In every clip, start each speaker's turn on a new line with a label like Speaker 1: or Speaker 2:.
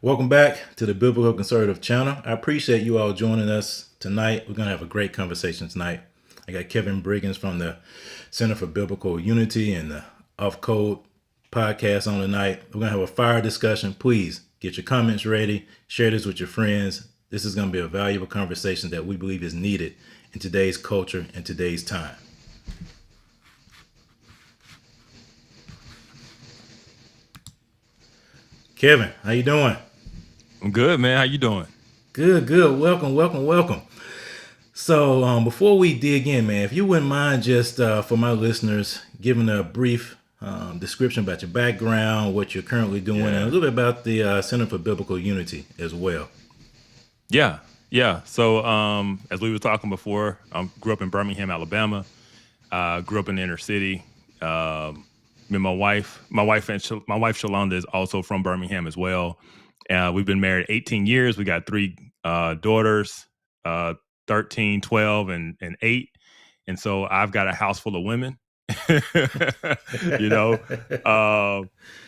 Speaker 1: Welcome back to the Biblical Conservative channel. I appreciate you all joining us tonight. We're going to have a great conversation tonight. I got Kevin Briggins from the Center for Biblical Unity and the Off Code podcast on tonight. We're going to have a fire discussion. Please get your comments ready. Share this with your friends. This is going to be a valuable conversation that we believe is needed in today's culture and today's time. Kevin, how you doing?
Speaker 2: I'm good, man. How you doing?
Speaker 1: Good. Welcome. So before we dig in, man, if you wouldn't mind just for my listeners, giving a brief description about your background, what you're currently doing, and a little bit about the Center for Biblical Unity as well.
Speaker 2: Yeah. So as we were talking before, I grew up in Birmingham, Alabama. Grew up in the inner city. Me and my wife Shalonda is also from Birmingham as well. We've been married 18 years. We got three daughters, 13, 12, and 8. And so I've got a house full of women, you know,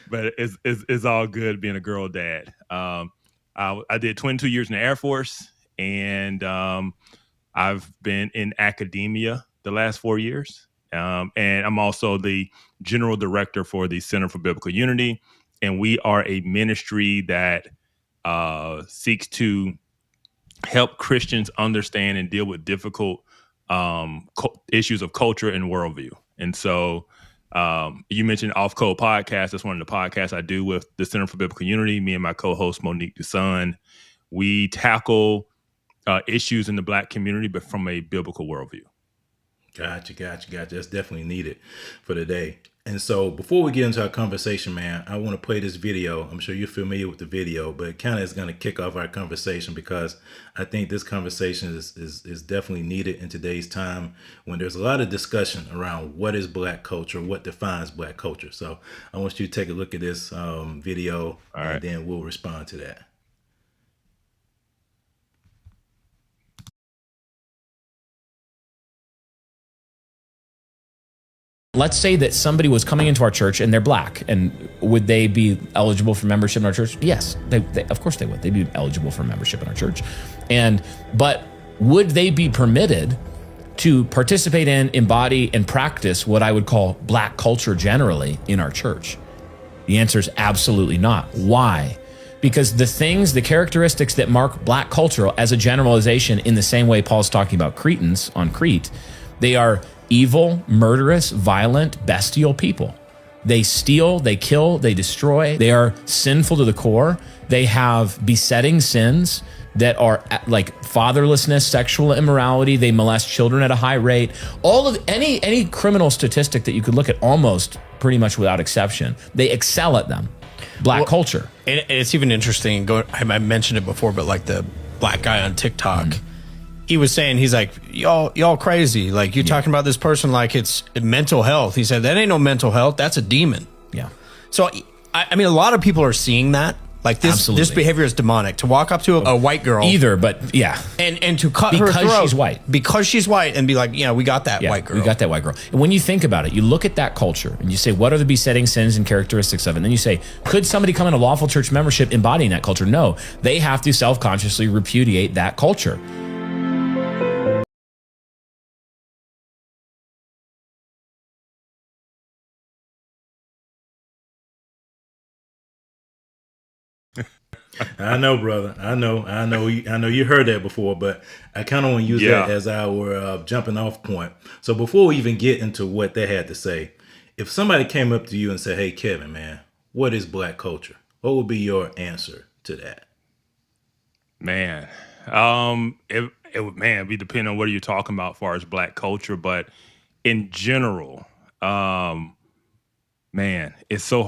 Speaker 2: but it's all good being a girl dad. I did 22 years in the Air Force, and I've been in academia the last 4 years. And I'm also the general director for the Center for Biblical Unity. And we are a ministry that seeks to help Christians understand and deal with difficult issues of culture and worldview. And so you mentioned Off Code Podcast. That's one of the podcasts I do with the Center for Biblical Unity. Me and my co-host, Monique Duson. We tackle issues in the Black community, but from a biblical worldview.
Speaker 1: Gotcha. That's definitely needed for today. And so before we get into our conversation, man, I want to play this video. I'm sure you're familiar with the video, but it kind of is going to kick off our conversation because I think this conversation is definitely needed in today's time when there's a lot of discussion around what is Black culture, what defines Black culture. So I want you to take a look at this video, and then we'll respond to that.
Speaker 3: Let's say that somebody was coming into our church and they're Black, and would they be eligible for membership in our church? Yes, they of course they would. They'd be eligible for membership in our church. But would they be permitted to participate in, embody, and practice what I would call Black culture generally in our church? The answer is absolutely not. Why? Because the characteristics that mark Black culture as a generalization, in the same way Paul's talking about Cretans on Crete, they are evil, murderous, violent, bestial people. They steal, they kill, they destroy. They are sinful to the core. They have besetting sins that are like fatherlessness, sexual immorality. They molest children at a high rate. All of any criminal statistic that you could look at, almost pretty much without exception, they excel at them. Black culture.
Speaker 4: And it's even interesting. I mentioned it before, but like the Black guy on TikTok, he was saying, he's like, y'all crazy. Like, you're talking about this person like it's mental health. He said, that ain't no mental health. That's a demon.
Speaker 3: Yeah.
Speaker 4: So, I mean, a lot of people are seeing that. Like, this behavior is demonic. To walk up to a white girl.
Speaker 3: Either, but yeah.
Speaker 4: And to cut her throat.
Speaker 3: Because she's white.
Speaker 4: Because she's white, and be like, yeah, we got that white girl.
Speaker 3: We got that white girl. And when you think about it, you look at that culture and you say, what are the besetting sins and characteristics of it? And then you say, could somebody come in a lawful church membership embodying that culture? No. They have to self-consciously repudiate that culture.
Speaker 1: I know, brother. I know. You heard that before, but I kind of want to use that as our jumping off point. So before we even get into what they had to say, if somebody came up to you and said, "Hey, Kevin, man, what is Black culture?" What would be your answer to that?
Speaker 2: Man, it would be depending on what you're talking about as far as Black culture, but in general, man, it's so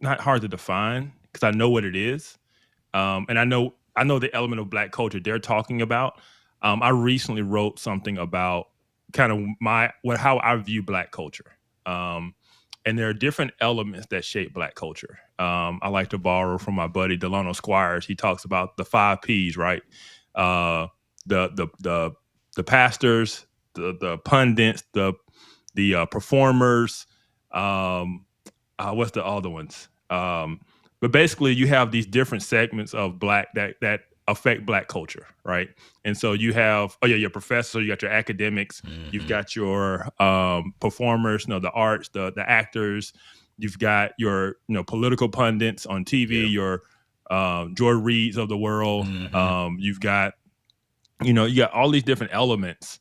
Speaker 2: not hard to define because I know what it is. And I know the element of Black culture they're talking about. I recently wrote something about kind of how I view Black culture. And there are different elements that shape Black culture. I like to borrow from my buddy Delano Squires. He talks about the 5 Ps, right? The pastors, the pundits, the performers. What's the other ones? But basically, you have these different segments of black that affect black culture, right? And so you have, your professor, you got your academics, you've got your performers, the arts, the actors, you've got your political pundits on TV, your Joy Reids of the world. You've got you got all these different elements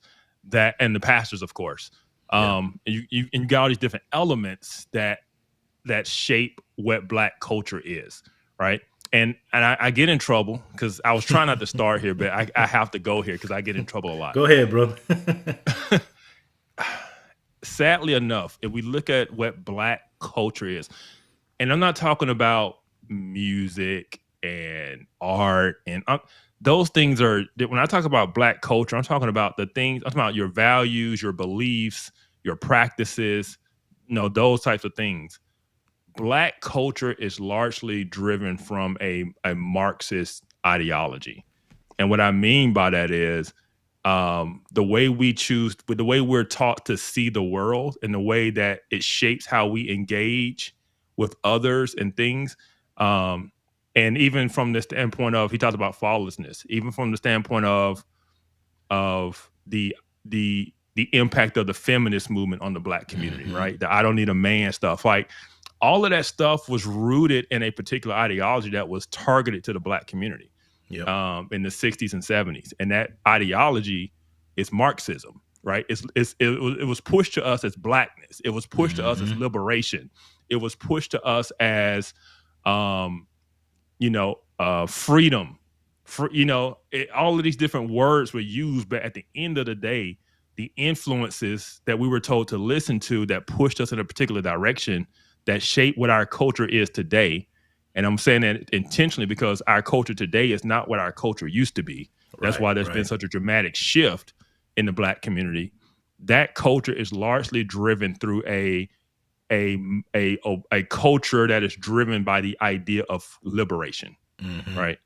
Speaker 2: and the pastors, of course. And you got all these different elements that shape what black culture is, right? And I get in trouble because I was trying not to start here, but I have to go here because I get in trouble a lot.
Speaker 1: Go ahead, brother.
Speaker 2: Sadly enough, if we look at what black culture is, and I'm not talking about music and art and those things are, when I talk about black culture, I'm talking about I'm talking about your values, your beliefs, your practices, those types of things. Black culture is largely driven from a Marxist ideology. And what I mean by that is the way we're taught to see the world and the way that it shapes how we engage with others and things. And even from the standpoint of, he talked about faultlessness, even from the standpoint of the impact of the feminist movement on the black community, right? The I don't need a man stuff. Like, all of that stuff was rooted in a particular ideology that was targeted to the black community in the 60s and 70s. And that ideology is Marxism, right? It was pushed to us as blackness. It was pushed to us as liberation. It was pushed to us as, freedom. All of these different words were used, but at the end of the day, the influences that we were told to listen to that pushed us in a particular direction that shape what our culture is today. And I'm saying that intentionally because our culture today is not what our culture used to be. That's why there's been such a dramatic shift in the black community. That culture is largely driven through a culture that is driven by the idea of liberation, right?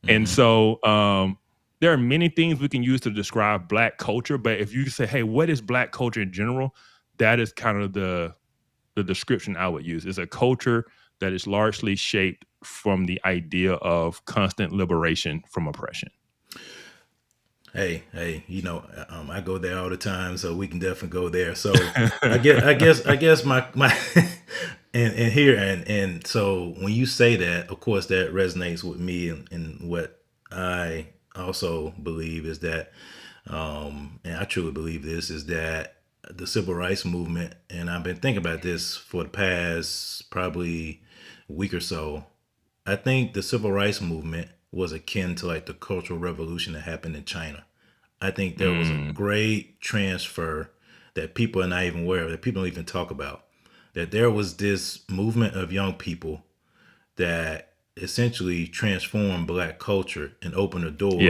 Speaker 2: And so there are many things we can use to describe black culture, but if you say, hey, what is black culture in general? That is kind of the description I would use. Is a culture that is largely shaped from the idea of constant liberation from oppression.
Speaker 1: Hey, I go there all the time, so we can definitely go there. So I guess my and so when you say that, of course, that resonates with me, and what I also believe is that, and I truly believe this, is that the civil rights movement, and I've been thinking about this for the past probably week or so. I think the civil rights movement was akin to like the Cultural Revolution that happened in China. I think there was a great transfer that people are not even aware of, that people don't even talk about. That there was this movement of young people that essentially transformed black culture and opened the door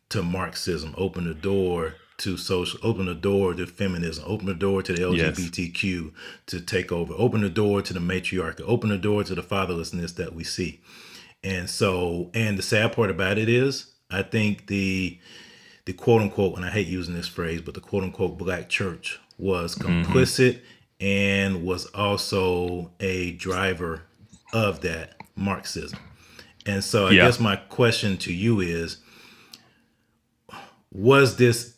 Speaker 1: to Marxism, opened the door to social, open the door to feminism, open the door to the LGBTQ to take over, open the door to the matriarchy, open the door to the fatherlessness that we see. And so, and the sad part about it is, I think the quote unquote, and I hate using this phrase, but the quote unquote black church was complicit and was also a driver of that Marxism. And so I guess my question to you is, was this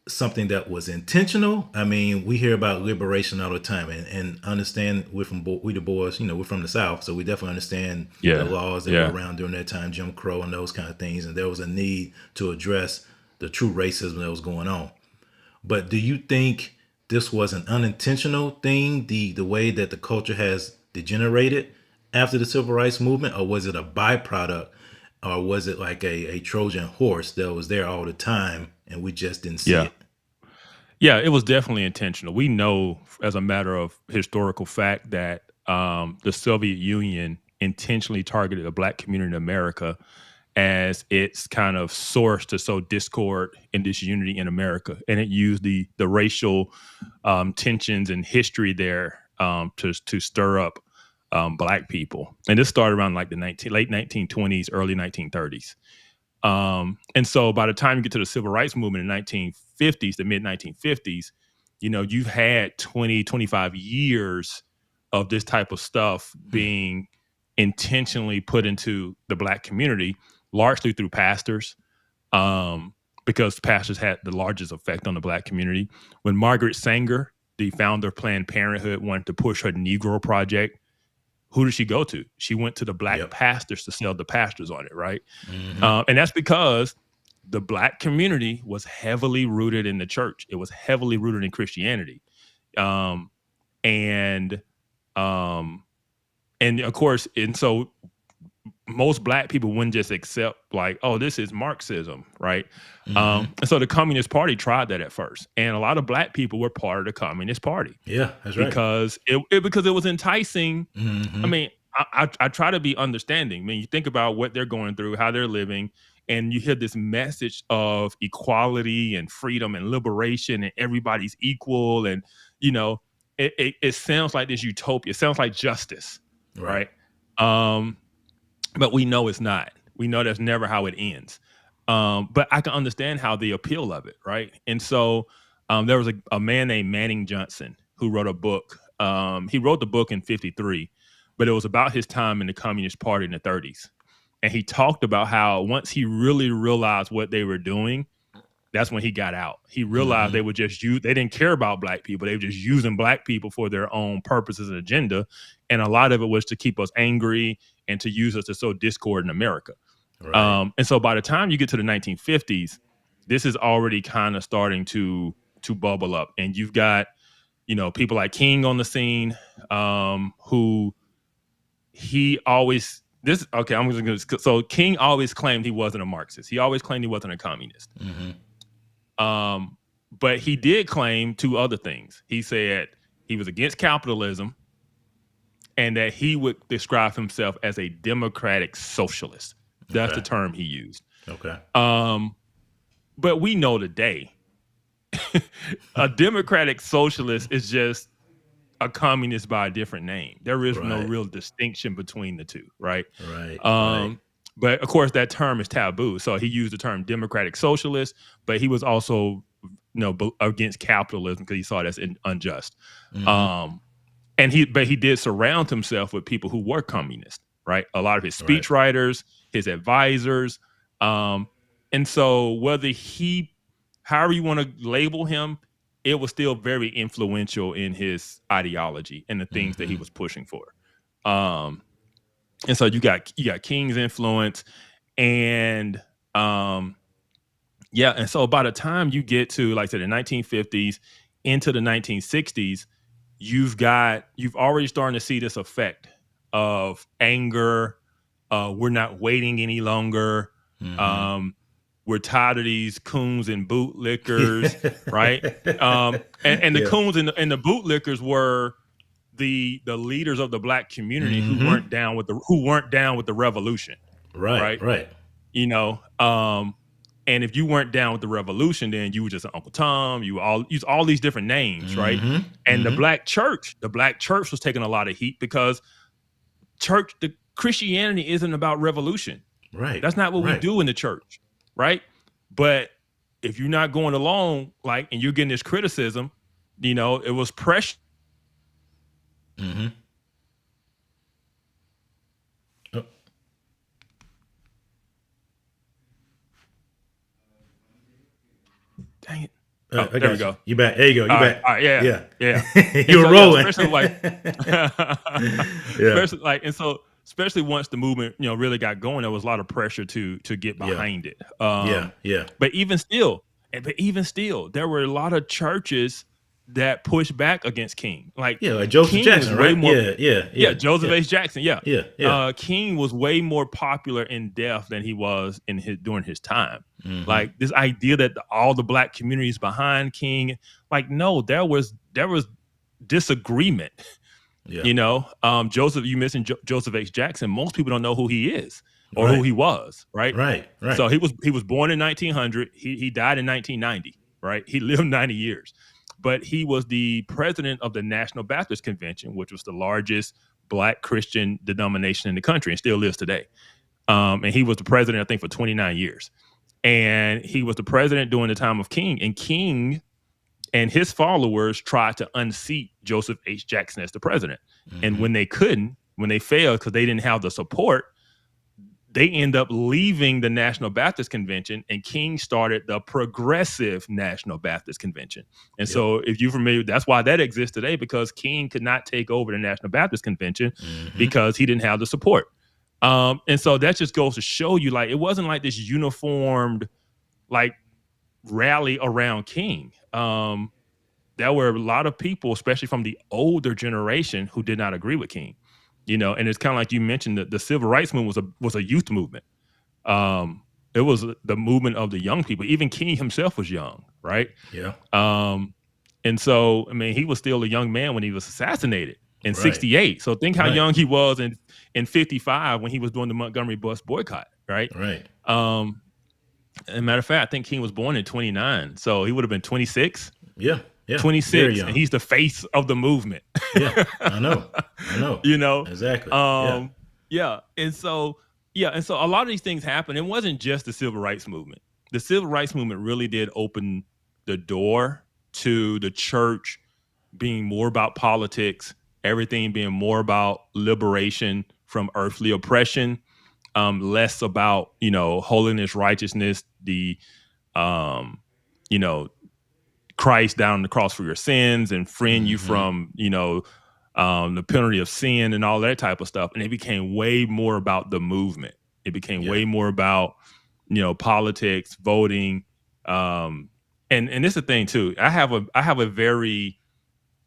Speaker 1: something that was intentional? I mean, we hear about liberation all the time, and understand we the boys, we're from the South, so we definitely understand the laws that were around during that time, Jim Crow and those kind of things, and there was a need to address the true racism that was going on. But do you think this was an unintentional thing, the way that the culture has degenerated after the civil rights movement, or was it a byproduct, or was it like a Trojan horse that was there all the time and we just didn't see it?
Speaker 2: Yeah, it was definitely intentional. We know as a matter of historical fact that the Soviet Union intentionally targeted the black community in America as its kind of source to sow discord and disunity in America. And it used the racial tensions and history there to stir up black people. And this started around like the late 1920s, early 1930s. And so by the time you get to the civil rights movement in the 1950s, the mid 1950s, you've had 20, 25 years of this type of stuff being intentionally put into the Black community, largely through pastors, because pastors had the largest effect on the Black community. When Margaret Sanger, the founder of Planned Parenthood, wanted to push her Negro Project, who did she go to? She went to the Black pastors to sell the pastors on it, right? And that's because the Black community was heavily rooted in the church. It was heavily rooted in Christianity. And of course, and so most Black people wouldn't just accept like, oh, this is Marxism, right? And so the Communist Party tried that at first, and a lot of Black people were part of the Communist Party.
Speaker 1: Yeah, that's right.
Speaker 2: Because it was enticing. I mean, I try to be understanding. I mean, you think about what they're going through, how they're living, and you hear this message of equality and freedom and liberation, and everybody's equal, and you know, it sounds like this utopia. It sounds like justice, right? But we know it's not. We know that's never how it ends. But I can understand how the appeal of it, right? And so there was a man named Manning Johnson who wrote a book. He wrote the book in 1953, but it was about his time in the Communist Party in the 1930s. And he talked about how once he really realized what they were doing, that's when he got out. He realized they didn't care about Black people. They were just using Black people for their own purposes and agenda. And a lot of it was to keep us angry and to use us to sow discord in America. Right. And so by the time you get to the 1950s, this is already kind of starting to bubble up. And you've got, you know, people like King on the scene, who he always, so King always claimed he wasn't a Marxist. He always claimed he wasn't a communist. But he did claim two other things. He said he was against capitalism and that he would describe himself as a democratic socialist. That's the term he used. Okay. But we know today a democratic socialist is just a communist by a different name. There is no real distinction between the two, right? But of course, that term is taboo. So he used the term democratic socialist, but he was also, you know, against capitalism because he saw it as unjust. And he did surround himself with people who were communist, right? A lot of his speechwriters, his advisors. And so however you want to label him, it was still very influential in his ideology and the things that he was pushing for. And so you got King's influence, and and so by the time you get to, like I said, the 1950s into the 1960s, you've already starting to see this effect of anger. We're not waiting any longer. We're tired of these coons and bootlickers, right? And the coons and the bootlickers were the leaders of the Black community who weren't down with the revolution, right? You know, and if you weren't down with the revolution, then you were just an Uncle Tom. You use all these different names, right? And the Black church was taking a lot of heat because the Christianity isn't about revolution, right? That's not what we do in the church, right? But if you're not going along, like, and you're getting this criticism, you know, it was pressure.
Speaker 1: Oh.
Speaker 2: Dang it.
Speaker 1: There we go. You back. There you go. You back.
Speaker 2: All right, yeah.
Speaker 1: You were rolling.
Speaker 2: Especially and so especially once the movement, you know, really got going, there was a lot of pressure to get behind it. But even still, there were a lot of churches that pushed back against King. Like
Speaker 1: Joseph
Speaker 2: King
Speaker 1: Jackson, right?
Speaker 2: Joseph H. Jackson. King was way more popular in death than he was during his time. Like this idea that all the Black community is behind King, like, no, there was disagreement. You know, you mentioned Joseph H. Jackson. Most people don't know who he is or who he was, right? Right. So he was born in 1900. He died in 1990, right? He lived 90 years. But he was the president of the National Baptist Convention, which was the largest Black Christian denomination in the country and still is today. And he was the president, I think, for 29 years. And he was the president during the time of King. And King and his followers tried to unseat Joseph H. Jackson as the president. And when they couldn't, when they failed because they didn't have the support, they end up leaving the National Baptist Convention, and King started the Progressive National Baptist Convention. And so if you're familiar, that's why that exists today, because King could not take over the National Baptist Convention because he didn't have the support. And so that just goes to show you, like, it wasn't like this uniformed, like, rally around King. There were a lot of people, especially from the older generation, who did not agree with King. You know, and it's kind of like you mentioned that the civil rights movement was a youth movement. It was the movement of the young people. Even King himself was young, right?
Speaker 1: Yeah.
Speaker 2: And so, I mean, he was still a young man when he was assassinated in '68. So think how young he was in '55 when he was doing the Montgomery bus boycott, right?
Speaker 1: Right.
Speaker 2: As a matter of fact, I think King was born in '29, so he would have been 26.
Speaker 1: Yeah. Yeah.
Speaker 2: 26, and he's the face of the movement.
Speaker 1: Yeah, I know.
Speaker 2: You know,
Speaker 1: exactly.
Speaker 2: Yeah, and so a lot of these things happen. It wasn't just the civil rights movement. The civil rights movement really did open the door to the church being more about politics, everything being more about liberation from earthly oppression, less about, you know, holiness, righteousness, the you know, Christ down on the cross for your sins and freeing you from, you know, the penalty of sin and all that type of stuff. And it became way more about the movement. It became way more about, you know, politics, voting. And this is the thing too. I have a very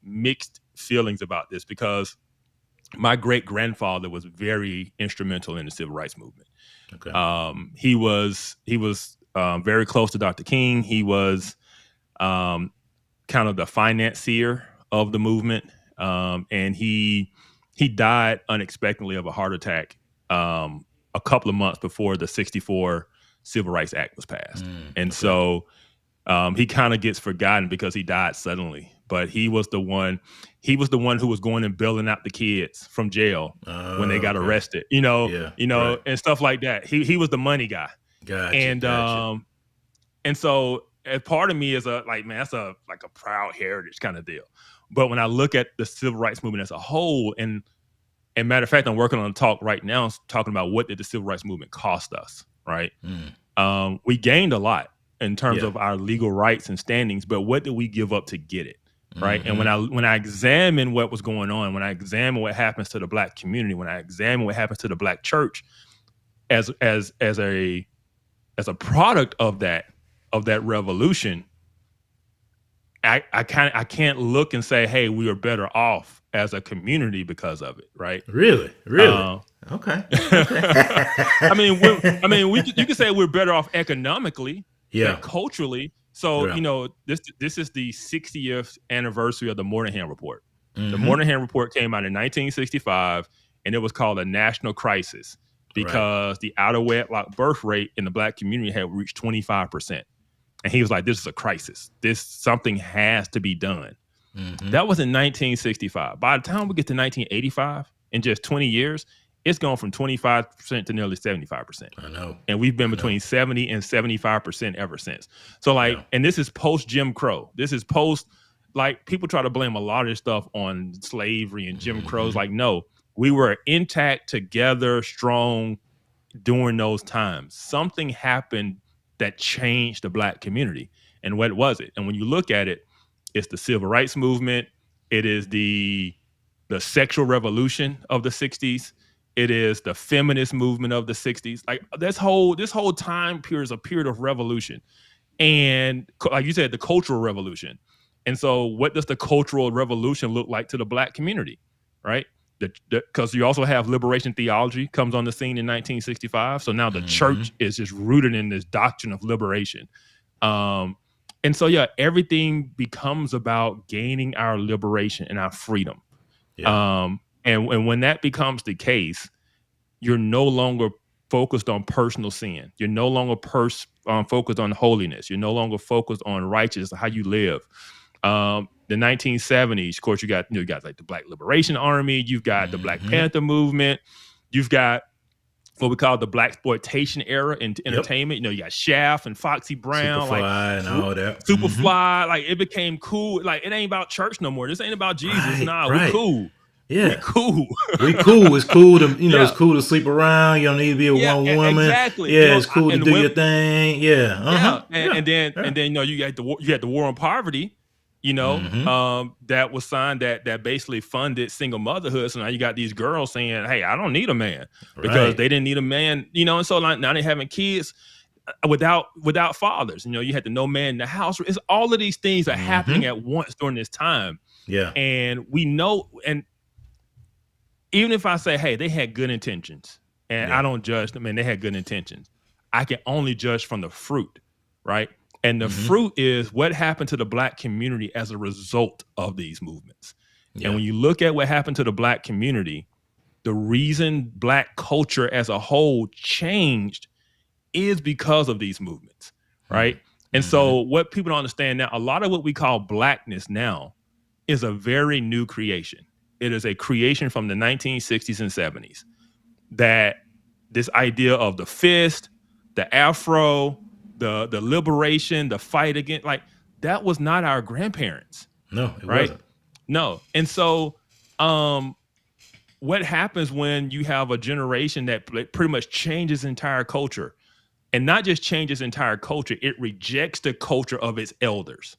Speaker 2: mixed feelings about this, because my great grandfather was very instrumental in the civil rights movement.
Speaker 1: Okay.
Speaker 2: He was very close to Dr. King. He was kind of the financier of the movement. And he died unexpectedly of a heart attack a couple of months before the '64 Civil Rights Act was passed. So he kind of gets forgotten because he died suddenly. But he was the one who was going and bailing out the kids from jail when they got arrested, and stuff like that. He was the money guy.
Speaker 1: Gotcha.
Speaker 2: And so, as part of me is that's a proud heritage kind of deal. But when I look at the civil rights movement as a whole, and matter of fact, I'm working on a talk right now talking about what did the civil rights movement cost us, right? We gained a lot in terms of our legal rights and standings, but what did we give up to get it, right? And when I examine what was going on, when I examine what happens to the Black community, when I examine what happens to the Black church as a product of that revolution, I can't look and say, hey, we are better off as a community because of it, right?
Speaker 1: Really? Okay.
Speaker 2: I mean, you could say we're better off economically, culturally. So this is the 60th anniversary of the Moynihan Report. The Moynihan Report came out in 1965, and it was called a national crisis because the out of wedlock birth rate in the Black community had reached 25%. And he was like, this is a crisis. Something has to be done. That was in 1965. By the time we get to 1985, in just 20 years, it's gone from 25% to nearly 75%.
Speaker 1: I know.
Speaker 2: And we've been between 70 and 75% ever since. So and this is post Jim Crow. This is post, people try to blame a lot of this stuff on slavery and Jim Crow's. No, we were intact, together, strong during those times. Something happened that changed the Black community. And what was it? And when you look at it, it's the civil rights movement. It is the sexual revolution of the 60s. It is the feminist movement of the 60s. This whole time period is a period of revolution. And like you said, the cultural revolution. And so what does the cultural revolution look like to the Black community, right? Because you also have liberation theology comes on the scene in 1965. So now the church is just rooted in this doctrine of liberation. And so, everything becomes about gaining our liberation and our freedom. And when that becomes the case, you're no longer focused on personal sin. You're no longer focused on holiness. You're no longer focused on righteousness, how you live. The 1970s, of course, you got like the Black Liberation Army. You've got the Black Panther movement. You've got what we call the Blaxploitation era in entertainment. You got Shaft and Foxy Brown,
Speaker 1: Superfly and all that.
Speaker 2: Superfly, it became cool. It ain't about church no more. This ain't about Jesus.
Speaker 1: Right.
Speaker 2: We're cool.
Speaker 1: Yeah.
Speaker 2: Cool.
Speaker 1: We cool. It's cool to it's
Speaker 2: Yeah.
Speaker 1: cool to sleep around. You don't need to be with
Speaker 2: Yeah,
Speaker 1: one woman.
Speaker 2: exactly.
Speaker 1: Yeah, it's cool to
Speaker 2: And the
Speaker 1: do your
Speaker 2: women,
Speaker 1: thing. Yeah.
Speaker 2: yeah,
Speaker 1: Yeah.
Speaker 2: and then you had the war on poverty,
Speaker 1: Mm-hmm.
Speaker 2: that was signed that basically funded single motherhood. So now you got these girls saying, "Hey, I don't need a man," because
Speaker 1: Right.
Speaker 2: they didn't need a man, and so like now they're having kids without fathers. You had the no man in the house. It's all of these things are happening
Speaker 1: Mm-hmm.
Speaker 2: at once during this time,
Speaker 1: Yeah.
Speaker 2: and we know. And even if I say, "Hey, they had good intentions," and I
Speaker 1: Yeah.
Speaker 2: don't judge them, and they had good intentions, I can only judge from the fruit, right? And the
Speaker 1: Mm-hmm.
Speaker 2: fruit is what happened to the black community as a result of these movements. And
Speaker 1: Yeah.
Speaker 2: when you look at what happened to the black community, the reason black culture as a whole changed is because of these movements, right? And
Speaker 1: Mm-hmm.
Speaker 2: so what people don't understand now, a lot of what we call blackness now is a very new creation. It is a creation from the 1960s and 70s, that this idea of the fist, the afro, the liberation, the fight against, like, that was not our grandparents,
Speaker 1: No, it
Speaker 2: right?
Speaker 1: wasn't.
Speaker 2: No. And so um what happens when you have a generation that pretty much changes entire culture, and not just changes entire culture, it rejects the culture of its elders,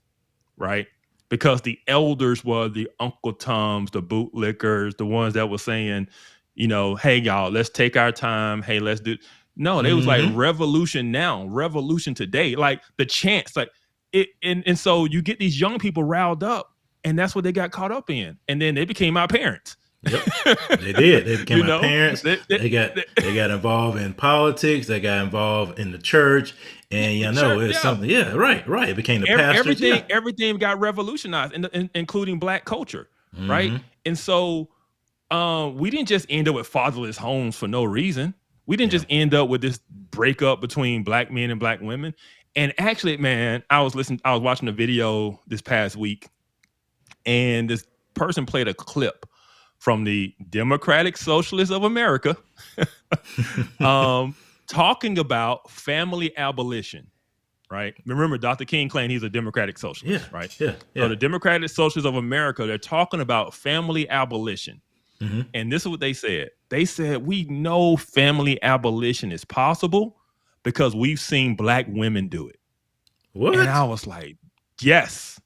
Speaker 2: right? Because the elders were the Uncle Toms, the bootlickers, the ones that were saying, hey y'all, let's take our time. Hey, let's do. No, they was like
Speaker 1: Mm-hmm.
Speaker 2: revolution now, revolution today, like the chance, like it. And so you get these young people riled up, and that's what they got caught up in, and then they became our parents.
Speaker 1: Yep. They did. They became
Speaker 2: You
Speaker 1: my
Speaker 2: know,
Speaker 1: parents. They got involved in politics. They got involved in the church, and
Speaker 2: sure,
Speaker 1: it's
Speaker 2: yeah.
Speaker 1: something. Yeah, right, right. It became the pastors.
Speaker 2: Everything got revolutionized, including black culture, right?
Speaker 1: Mm-hmm.
Speaker 2: And so we didn't just end up with fatherless homes for no reason. We didn't
Speaker 1: Yeah.
Speaker 2: just end up with this breakup between black men and black women. And actually, man, I was watching a video this past week, and this person played a clip from the Democratic Socialists of America, talking about family abolition. Right. Remember, Dr. King claimed he's a Democratic Socialist,
Speaker 1: Yeah.
Speaker 2: right?
Speaker 1: Yeah.
Speaker 2: So the Democratic Socialists of America, they're talking about family abolition.
Speaker 1: Mm-hmm.
Speaker 2: And this is what they said. They said, we know family abolition is possible because we've seen black women do it.
Speaker 1: What?
Speaker 2: And I was like, yes,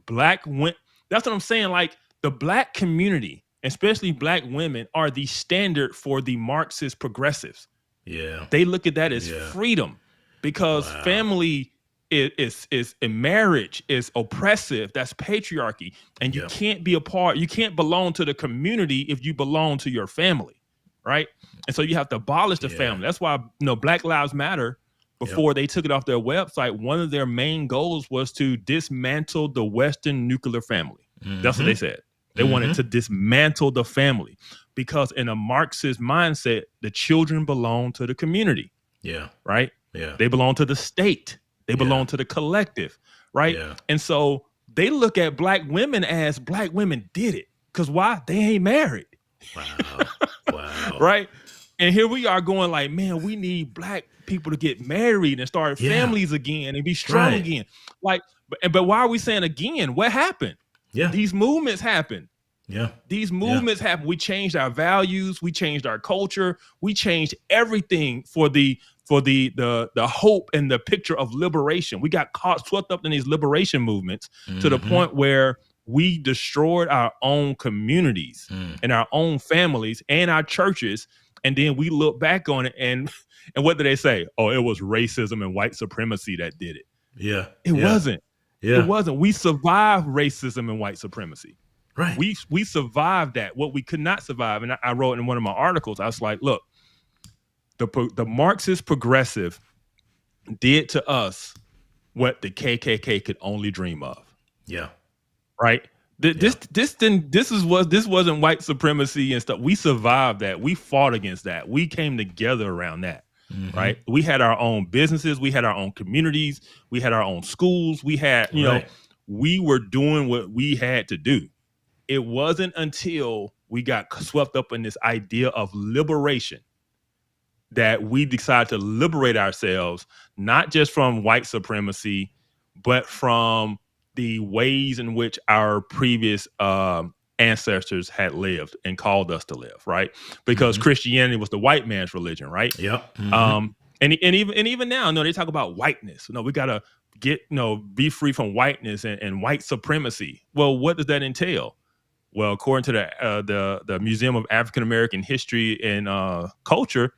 Speaker 2: black women. That's what I'm saying. Like, the black community, especially black women, are the standard for the Marxist progressives.
Speaker 1: Yeah.
Speaker 2: They look at that as
Speaker 1: Yeah.
Speaker 2: freedom, because
Speaker 1: Wow.
Speaker 2: family is a marriage is oppressive. That's patriarchy, and you
Speaker 1: Yep.
Speaker 2: can't be a part. You can't belong to the community if you belong to your family, right? And so you have to abolish the
Speaker 1: Yeah.
Speaker 2: family. That's why Black Lives Matter. Before they took it off their website, one of their main goals was to dismantle the Western nuclear family. That's what they said. They wanted to dismantle the family, because in a Marxist mindset, the children belong to the community,
Speaker 1: Yeah.
Speaker 2: right?
Speaker 1: Yeah.
Speaker 2: They belong to the state. They belong to the collective, right?
Speaker 1: Yeah.
Speaker 2: And so they look at black women as black women did it. Because why? They ain't married,
Speaker 1: Wow. Wow.
Speaker 2: right? And here we are going like, man, we need black people to get married and start
Speaker 1: Yeah.
Speaker 2: families again and be strong
Speaker 1: Right.
Speaker 2: again. Like, but why are we saying again? What happened?
Speaker 1: Yeah.
Speaker 2: These movements happened.
Speaker 1: Yeah.
Speaker 2: These movements happened. We changed our values. We changed our culture. We changed everything for the hope and the picture of liberation. We got swept up in these liberation movements to the point where we destroyed our own communities and our own families and our churches. And then we look back on it, and what did they say? Oh, it was racism and white supremacy that did it.
Speaker 1: Yeah.
Speaker 2: It wasn't.
Speaker 1: Yeah.
Speaker 2: It wasn't. We survived racism and white supremacy.
Speaker 1: Right.
Speaker 2: We survived that. What we could not survive, and I wrote in one of my articles, I was like, look, the Marxist progressive did to us what the KKK could only dream of.
Speaker 1: Yeah.
Speaker 2: Right? This wasn't white supremacy and stuff. We survived that. We fought against that. We came together around that. Right? We had our own businesses. We had our own communities. We had our own schools. We had, we were doing what we had to do. It wasn't until we got swept up in this idea of liberation that we decided to liberate ourselves, not just from white supremacy, but from the ways in which our previous ancestors had lived and called us to live, right? Because Christianity was the white man's religion, right?
Speaker 1: Yep.
Speaker 2: And even now, no, they talk about whiteness. No, we gotta be free from whiteness and white supremacy. Well, what does that entail? Well, according to the Museum of African American History and Culture,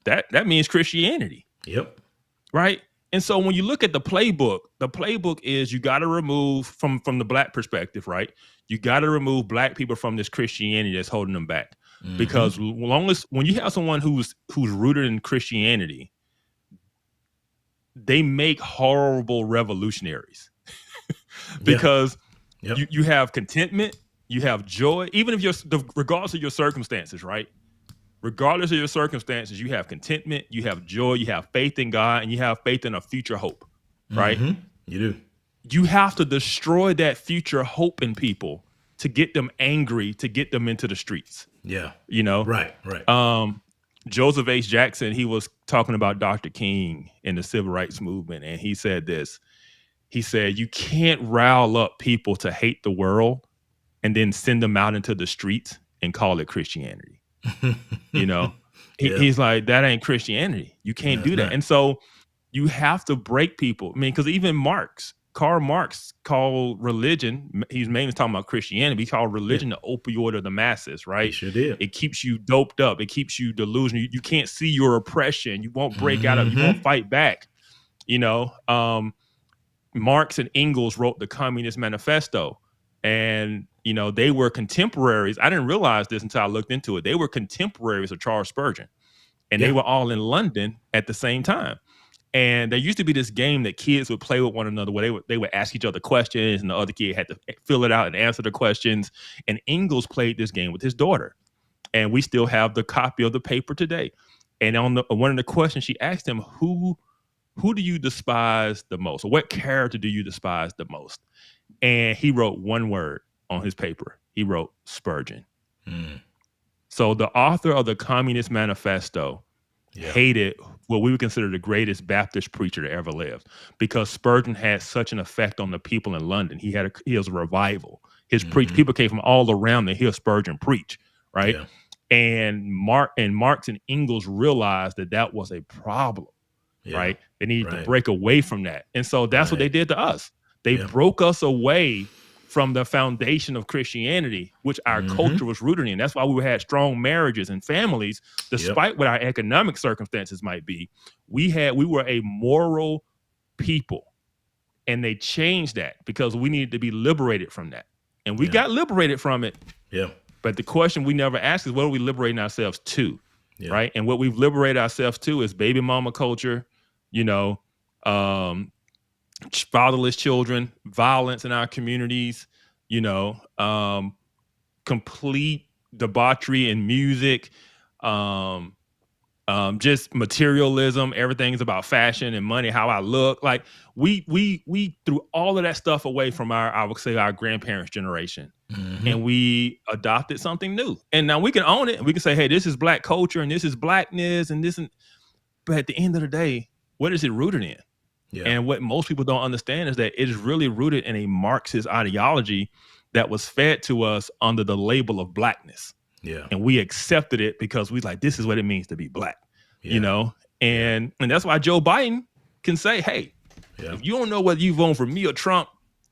Speaker 2: that means Christianity,
Speaker 1: Yep.
Speaker 2: right? And so when you look at the playbook is you got to remove from the black perspective, right? You got to remove black people from this Christianity that's holding them back, because when you have someone who's rooted in Christianity, they make horrible revolutionaries because you have contentment, you have joy, even if regardless of your circumstances, right? Regardless of your circumstances, you have contentment, you have joy, you have faith in God, and you have faith in a future hope, right?
Speaker 1: You do.
Speaker 2: You have to destroy that future hope in people to get them angry, to get them into the streets.
Speaker 1: Yeah.
Speaker 2: Right.
Speaker 1: Right.
Speaker 2: Joseph H. Jackson, he was talking about Dr. King in the civil rights movement, and he said this. He said, you can't rile up people to hate the world and then send them out into the streets and call it Christianity. He's like, that ain't Christianity. You can't do that. Not. And so you have to break people. I mean, because even Karl Marx called religion, he's mainly talking about Christianity, he called religion the opioid of the masses, right?
Speaker 1: He sure did.
Speaker 2: It keeps you doped up. It keeps you delusional. You can't see your oppression. You won't break out of it. You won't fight back. Marx and Engels wrote the Communist Manifesto, and they were contemporaries. I didn't realize this until I looked into it. They were contemporaries of Charles Spurgeon, and they were all in London at the same time. And there used to be this game that kids would play with one another where they would ask each other questions, and the other kid had to fill it out and answer the questions. And Engels played this game with his daughter, and we still have the copy of the paper today. And on one of the questions, she asked him, who do you despise the most? Or what character do you despise the most? And he wrote one word on his paper. He wrote Spurgeon. So the author of the Communist Manifesto hated what we would consider the greatest Baptist preacher to ever live, because Spurgeon had such an effect on the people in London. He was a revival. His people came from all around to hear Spurgeon preach, right? Yeah. And Marx and Engels realized that was a problem, right? They needed to break away from that. And so that's what they did to us. They broke us away from the foundation of Christianity, which our culture was rooted in. That's why we had strong marriages and families, despite what our economic circumstances might be. We were a moral people, and they changed that because we needed to be liberated from that. And we got liberated from it. Yeah. But the question we never ask is, what are we liberating ourselves to? Yeah. Right. And what we've liberated ourselves to is baby mama culture, fatherless children, violence in our communities, complete debauchery in music, just materialism. Everything's about fashion and money, how I look. Like we threw all of that stuff away from our grandparents' generation, and we adopted something new. And now we can own it, and we can say, hey, this is Black culture, and this is Blackness, and this. But at the end of the day, what is it rooted in? Yeah. And what most people don't understand is that it is really rooted in a Marxist ideology that was fed to us under the label of Blackness. Yeah. And we accepted it because we like, this is what it means to be Black, and that's why Joe Biden can say, hey, if you don't know whether you vote for me or Trump,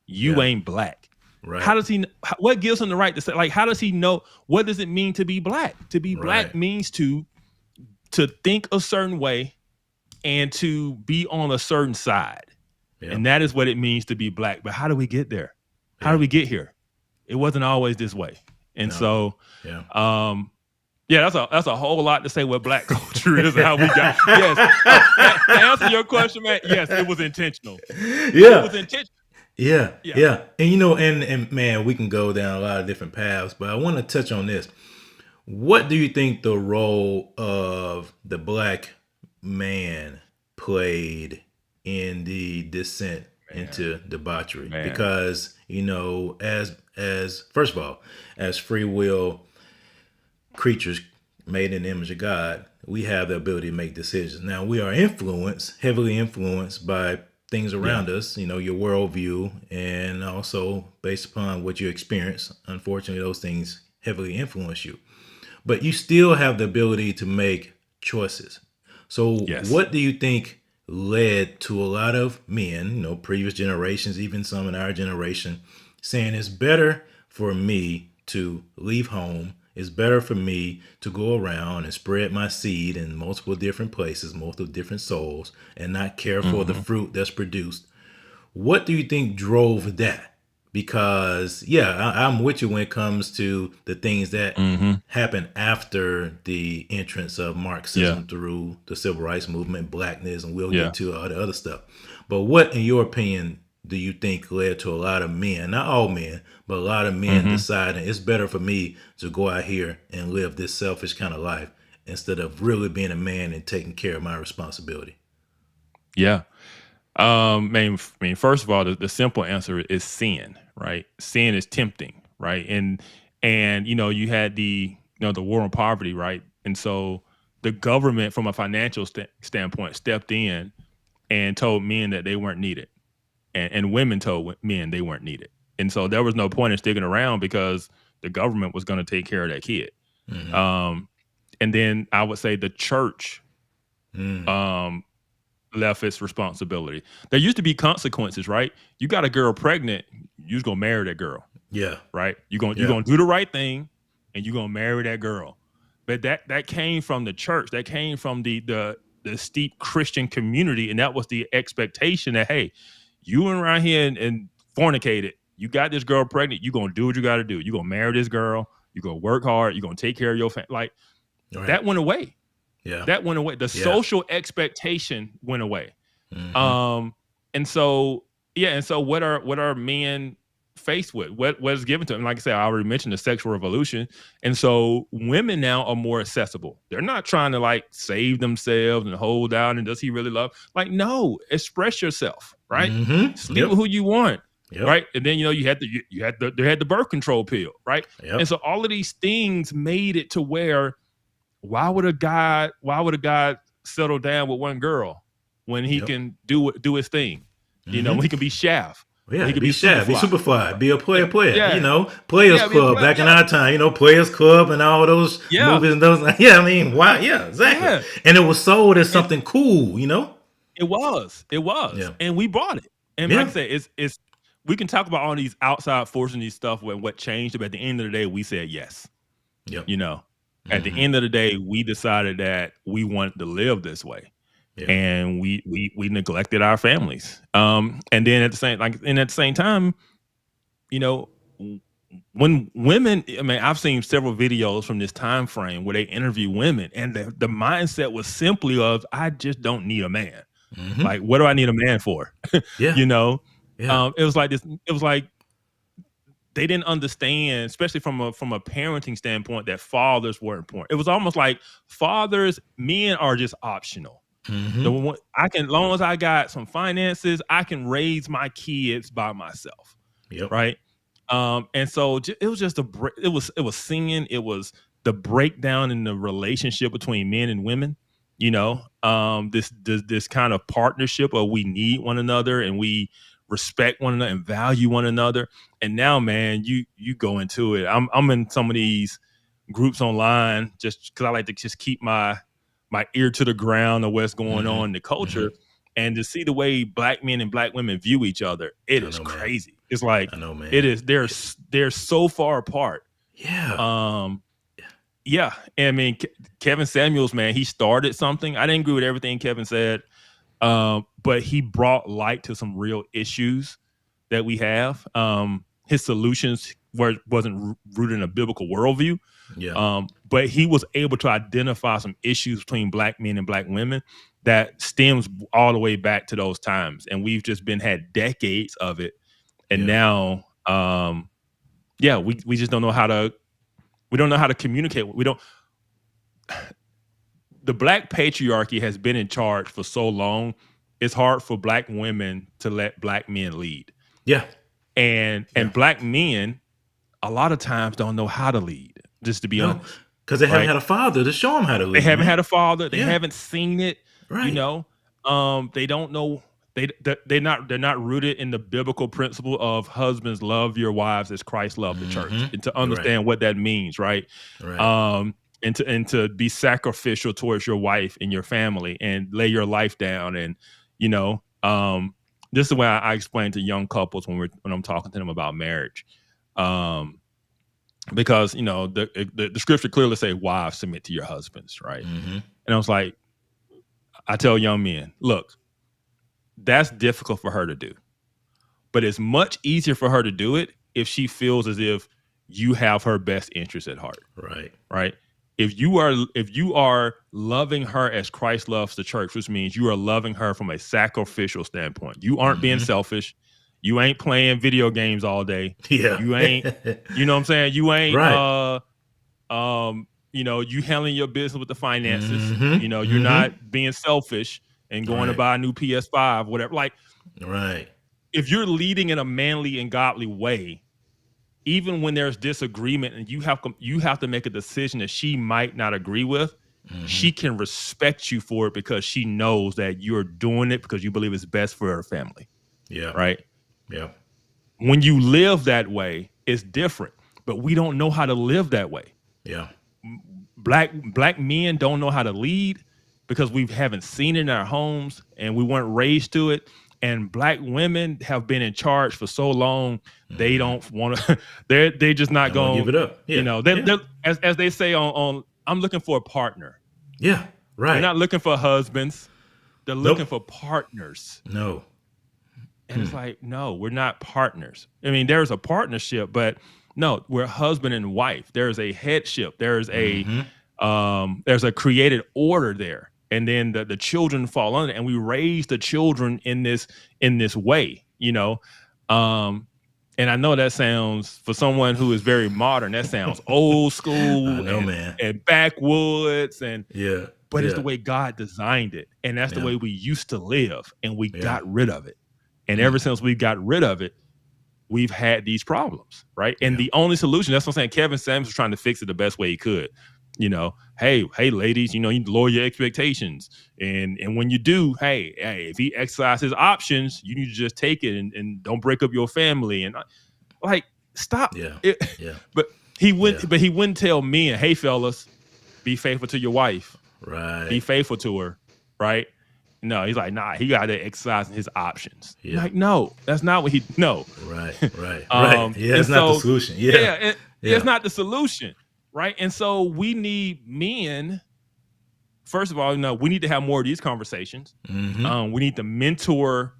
Speaker 2: you ain't Black. Right. How does he, what gives him the right to say, like, how does he know, what does it mean to be Black? To be Black means to think a certain way and to be on a certain side. Yeah. And that is what it means to be Black. But how do we get there? How do we get here? It wasn't always this way. And that's a whole lot to say what Black culture is and how we got. Yes. To answer your question, man, yes, it was intentional. Yeah. It was intentional.
Speaker 1: Yeah. And and man, we can go down a lot of different paths, but I want to touch on this. What do you think the role of the Black man played in the descent into debauchery? Because as first of all, as free will creatures made in the image of God, we have the ability to make decisions. Now we are heavily influenced by things around us, you know, your worldview, and also based upon what you experience. Unfortunately, those things heavily influence you, but you still have the ability to make choices. So,
Speaker 2: Yes.
Speaker 1: what do you think led to a lot of men, you know, previous generations, even some in our generation, saying it's better for me to leave home? It's better for me to go around and spread my seed in multiple different places, multiple different souls, and not care for the fruit that's produced. What do you think drove that? Because yeah, I'm with you when it comes to the things that
Speaker 2: Hmm.
Speaker 1: happened after the entrance of
Speaker 2: Yeah.
Speaker 1: Marxism through the civil rights movement, blackness, and we'll
Speaker 2: Yeah.
Speaker 1: get to all the other stuff. But what, in your opinion, do you think led to a lot of men, not all men, but a lot of men
Speaker 2: Hmm.
Speaker 1: deciding it's better for me to go out here and live this selfish kind of life instead of really being a man and taking care of my responsibility?
Speaker 2: Yeah. First of all, the simple answer is sin, right? Sin is tempting, right? And you had the war on poverty, right? And so the government, from a financial standpoint, stepped in and told men that they weren't needed, and women told men they weren't needed, and so there was no point in sticking around because the government was going to take care of that kid.
Speaker 1: Hmm.
Speaker 2: Um, and then I would say the church
Speaker 1: Mm.
Speaker 2: um, left its responsibility. There used to be consequences, right? You got a girl pregnant, you just gonna marry that girl,
Speaker 1: Yeah.
Speaker 2: right? You're
Speaker 1: Yeah.
Speaker 2: gonna do the right thing, and you're gonna marry that girl. But that came from the church. That came from the steep Christian community, and that was the expectation that, hey, you went around here and fornicated. You got this girl pregnant. You're gonna do what you got to do. You're gonna marry this girl. You're gonna work hard. You're gonna take care of your family. Like,
Speaker 1: Right.
Speaker 2: that went away.
Speaker 1: Yeah.
Speaker 2: That went away. The
Speaker 1: Yeah.
Speaker 2: social expectation went away.
Speaker 1: Hmm.
Speaker 2: Um, and so what are men faced with? What is given to them? Like I said, I already mentioned the sexual revolution. And so women now are more accessible. They're not trying to like save themselves and hold out and does he really love? Like, no, express yourself, right?
Speaker 1: Hmm.
Speaker 2: Sleep
Speaker 1: Yep.
Speaker 2: with who you want.
Speaker 1: Yep.
Speaker 2: Right. And then they had the birth control pill, right?
Speaker 1: Yep.
Speaker 2: And so all of these things made it to where why would a guy settle down with one girl when he
Speaker 1: Yep.
Speaker 2: can do his thing?
Speaker 1: Hmm.
Speaker 2: When he can be Shaft.
Speaker 1: Yeah,
Speaker 2: He could
Speaker 1: be Shaq, be
Speaker 2: Superfly.
Speaker 1: Superfly, be a player.
Speaker 2: Yeah.
Speaker 1: You know, Players
Speaker 2: Yeah, be a
Speaker 1: Club
Speaker 2: player.
Speaker 1: back in
Speaker 2: Yeah.
Speaker 1: our time. You know, Players Club and all those
Speaker 2: Yeah.
Speaker 1: movies and those. Yeah, I mean, why? Yeah, exactly.
Speaker 2: Yeah.
Speaker 1: And it was sold as something cool. You know.
Speaker 2: It was.
Speaker 1: Yeah.
Speaker 2: And we bought it. And
Speaker 1: Yeah.
Speaker 2: like I said, it's we can talk about all these outside forces and these stuff when what changed, but at the end of the day, we said yes.
Speaker 1: Yep.
Speaker 2: At the
Speaker 1: Mhm.
Speaker 2: end of the day, we decided that we wanted to live this way.
Speaker 1: Yeah.
Speaker 2: And we neglected our families. And then at the same time, when women, I mean, I've seen several videos from this time frame where they interview women, and the mindset was simply of, I just don't need a man.
Speaker 1: Mhm.
Speaker 2: Like, what do I need a man for?
Speaker 1: Yeah. Yeah.
Speaker 2: It was like this. It was like they didn't understand, especially from a parenting standpoint, that fathers were important. It was almost like men are just optional.
Speaker 1: Mhm.
Speaker 2: Long as I got some finances, I can raise my kids by myself,
Speaker 1: Yep.
Speaker 2: right? And so it was just it was singing. It was the breakdown in the relationship between men and women. This kind of partnership of we need one another and we respect one another and value one another. And now, man, you go into it. I'm in some of these groups online just because I like to just keep my ear to the ground of what's going
Speaker 1: Mhm.
Speaker 2: on in the culture, and to see the way black men and black women view each other, it
Speaker 1: I
Speaker 2: is
Speaker 1: know, man.
Speaker 2: crazy. It's like
Speaker 1: I know, man.
Speaker 2: it is. They're so far apart.
Speaker 1: Yeah.
Speaker 2: Yeah. And I mean, Kevin Samuels, man, he started something. I didn't agree with everything Kevin said, but he brought light to some real issues that we have. His solutions wasn't rooted in a biblical worldview.
Speaker 1: Yeah.
Speaker 2: But he was able to identify some issues between black men and black women that stems all the way back to those times. And we've just had decades of it. And
Speaker 1: Yeah.
Speaker 2: now, we just don't know how to communicate. The black patriarchy has been in charge for so long. It's hard for black women to let black men lead.
Speaker 1: Yeah.
Speaker 2: And black men a lot of times don't know how to lead, just to be
Speaker 1: No,
Speaker 2: honest.
Speaker 1: because they haven't
Speaker 2: Right.
Speaker 1: had a father to show them how to lead.
Speaker 2: They haven't
Speaker 1: man.
Speaker 2: had a father. They
Speaker 1: Yeah.
Speaker 2: haven't seen it.
Speaker 1: Right.
Speaker 2: They don't know they're not rooted in the biblical principle of husbands love your wives as Christ loved the church, and to understand what that means, right?
Speaker 1: Right.
Speaker 2: And to be sacrificial towards your wife and your family and lay your life down. And this is the way I explain to young couples when I'm talking to them about marriage, because the scripture clearly say, wives, submit to your husbands, right? And I was like, I tell young men, look, that's difficult for her to do, but it's much easier for her to do it if she feels as if you have her best interest at heart. Right. If you are loving her as Christ loves the church, which means you are loving her from a sacrificial standpoint. You aren't being selfish. You ain't playing video games all day.
Speaker 1: Yeah.
Speaker 2: You ain't, you know what I'm saying? You ain't,
Speaker 1: Right.
Speaker 2: You handling your business with the finances. You're not being selfish and going to buy a new PS5, whatever. Like,
Speaker 1: right.
Speaker 2: If you're leading in a manly and godly way, even when there's disagreement and you have to make a decision that she might not agree with, she can respect you for it because she knows that you're doing it because you believe it's best for her family.
Speaker 1: Yeah.
Speaker 2: Right.
Speaker 1: Yeah.
Speaker 2: When you live that way, it's different, but we don't know how to live that way.
Speaker 1: Yeah.
Speaker 2: Black men don't know how to lead because we haven't seen it in our homes and we weren't raised to it. And black women have been in charge for so long, they don't want to. They're just not going to
Speaker 1: give it up. Yeah.
Speaker 2: They're, as they say on I'm looking for a partner.
Speaker 1: Yeah. Right.
Speaker 2: They're not looking for husbands. They're looking for partners.
Speaker 1: No.
Speaker 2: And it's like, no, we're not partners. I mean, there's a partnership, but no, we're husband and wife. There's a headship. There's a created order there. And then the children fall under it, and we raise the children in this way, and I know that sounds, for someone who is very modern, that sounds old school.
Speaker 1: I know, man.
Speaker 2: And backwoods but it's
Speaker 1: Yeah.
Speaker 2: the way God designed it, and that's the
Speaker 1: Yeah.
Speaker 2: way we used to live, and we got rid of it. And ever since we got rid of it, we've had these problems, right? And the only solution, that's what I'm saying, Kevin Samuels was trying to fix it the best way he could. Hey, ladies, you lower your expectations. And when you do, hey, if he exercises his options, you need to just take it and don't break up your family. And stop.
Speaker 1: Yeah.
Speaker 2: But he wouldn't tell men, hey, fellas, be faithful to your wife.
Speaker 1: Right.
Speaker 2: Be faithful to her. Right. No, he's like, nah, he got to exercise his options.
Speaker 1: Yeah.
Speaker 2: Like, no, that's not what no.
Speaker 1: Right. Right. Yeah, it's not the solution.
Speaker 2: It's not the solution. Right. And so we need men. First of all, we need to have more of these conversations. We need to mentor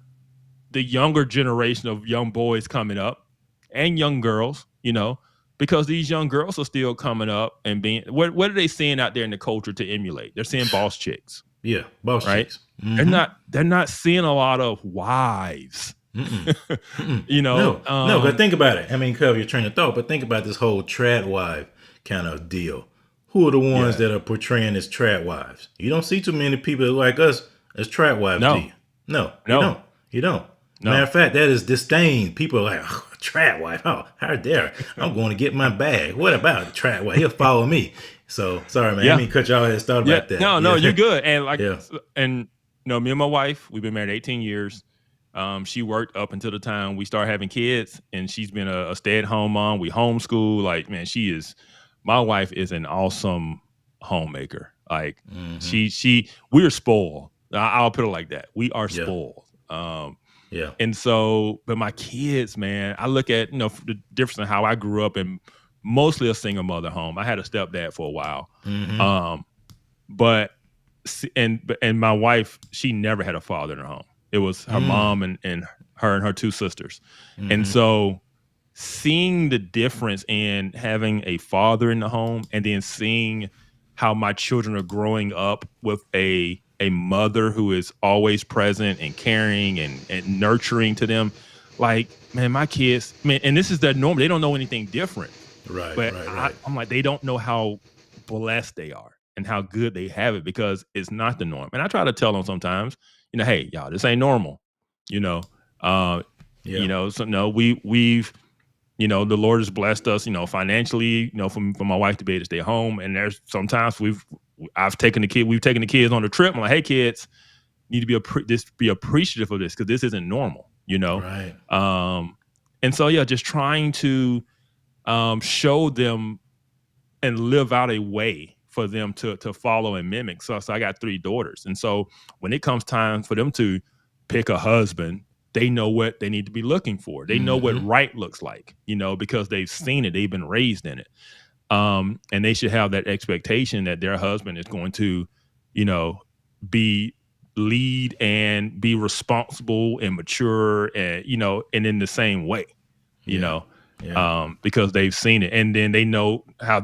Speaker 2: the younger generation of young boys coming up and young girls, because these young girls are still coming up and being, what are they seeing out there in the culture to emulate? They're seeing boss chicks.
Speaker 1: Yeah. Boss chicks.
Speaker 2: They're not seeing a lot of wives.
Speaker 1: No, but think about it. I mean, cover your train of thought, but think about this whole trad wife kind of deal. Who are the ones that are portraying as trad wives? You don't see too many people like us as trad wives, do you? No. You don't.
Speaker 2: No.
Speaker 1: Matter of fact, that is disdain. People are like, oh, trad wife. Oh, how dare I'm going to get my bag. What about the trad wife? He'll follow me. So sorry, man. I didn't cut y'all head start about that.
Speaker 2: No, you're good. And me and my wife, we've been married 18 years. She worked up until the time we started having kids, and she's been a stay-at-home mom. We homeschool. Like, man, my wife is an awesome homemaker. Like, we're spoiled. I'll put it like that. We are spoiled. And so, but my kids, man, I look at, the difference in how I grew up in mostly a single mother home. I had a stepdad for a while. But my wife, she never had a father in her home. It was her mom and her and her two sisters. And so seeing the difference in having a father in the home and then seeing how my children are growing up with a mother who is always present and caring and nurturing to them. Like, man, my kids, and this is their norm. They don't know anything different.
Speaker 1: Right.
Speaker 2: But I'm like, they don't know how blessed they are and how good they have it because it's not the norm. And I try to tell them sometimes, hey, y'all, this ain't normal. So no, we've, the Lord has blessed us, financially, for my wife to be able to stay home. And there's sometimes we've taken the kids on the trip. I'm like, hey, kids, need to be appreciative of this because this isn't normal,
Speaker 1: Right.
Speaker 2: And so just trying to show them and live out a way for them to follow and mimic. So I got 3 daughters, and so when it comes time for them to pick a husband, they know what they need to be looking for. They know what right looks like, because they've seen it, they've been raised in it, and they should have that expectation that their husband is going to, be lead and be responsible and mature, and and in the same way, because they've seen it, and then they know how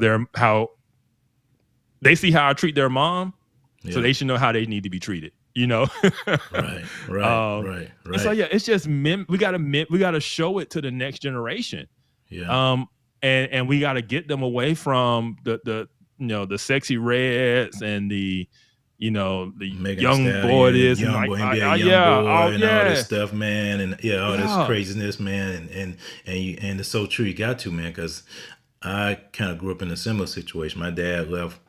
Speaker 2: they see how I treat their mom, so they should know how they need to be treated.
Speaker 1: Right.
Speaker 2: And so it's just we gotta show it to the next generation. And we gotta get them away from the sexy reds and the
Speaker 1: Megan
Speaker 2: young
Speaker 1: Stallion,
Speaker 2: boy this
Speaker 1: young
Speaker 2: and
Speaker 1: boy,
Speaker 2: like,
Speaker 1: and
Speaker 2: all
Speaker 1: this stuff, man, and all this craziness, man, and it's so true. You got to, man, because I kind of grew up in a similar situation. My dad left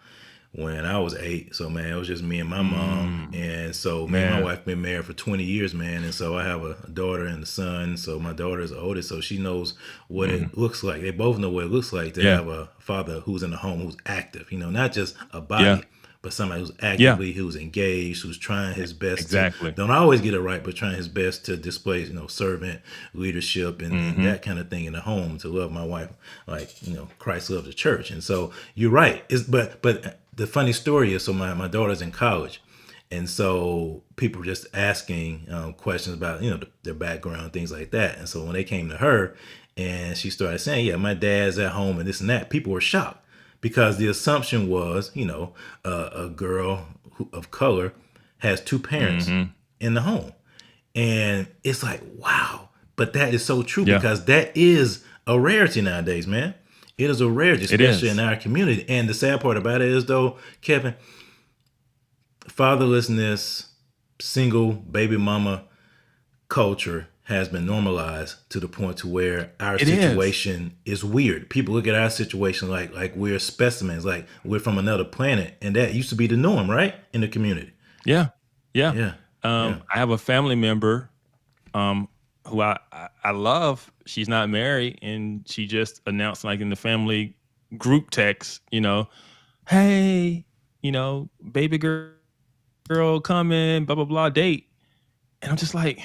Speaker 1: when I was 8, so man, it was just me and my mom, and so me and my wife been married for 20 years, man, and so I have a daughter and a son. So my daughter is the oldest, so she knows what it looks like. They both know what it looks like to have a father who's in the home, who's active, not just a body. But somebody who's actively, who's engaged, who's trying his best.
Speaker 2: Exactly.
Speaker 1: Don't always get it right, but trying his best to display, servant leadership and that kind of thing in the home, to love my wife like, Christ loved the church. And so you're right. But the funny story is, so my daughter's in college. And so people were just asking questions about, their background, things like that. And so when they came to her and she started saying, yeah, my dad's at home and this and that, people were shocked. Because the assumption was, a girl of color has 2 parents in the home. And it's like, wow. But that is so true because that is a rarity nowadays, man. It is a rarity, especially in our community. And the sad part about it is, though, Kevin, fatherlessness, single baby mama culture has been normalized to the point to where our situation is weird. People look at our situation like we're specimens, like we're from another planet, and that used to be the norm, right, in the community.
Speaker 2: Yeah. I have a family member who I love. She's not married, and she just announced, like, in the family group text, hey, baby girl coming, blah blah blah, date. And I'm just like,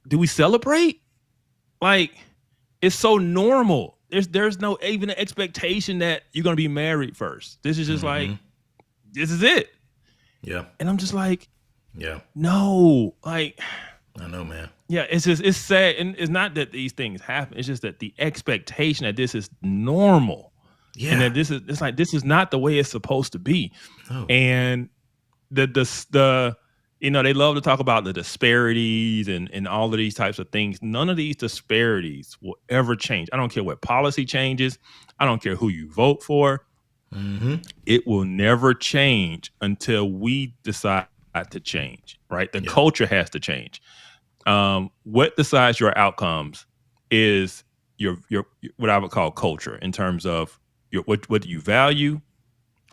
Speaker 2: do we celebrate? Like, it's so normal. There's no even an expectation that you're gonna be married first. This is just like, this is it.
Speaker 1: Yeah.
Speaker 2: And I'm just like,
Speaker 1: yeah,
Speaker 2: no, like,
Speaker 1: I know, man.
Speaker 2: Yeah, it's sad, and it's not that these things happen. It's just that the expectation that this is normal, and that this is not the way it's supposed to be.
Speaker 1: Oh.
Speaker 2: And the they love to talk about the disparities and all of these types of things. None of these disparities will ever change. I don't care what policy changes. I don't care who you vote for. It will never change until we decide to change, right? The culture has to change. What decides your outcomes is your what I would call culture, in terms of what do you value,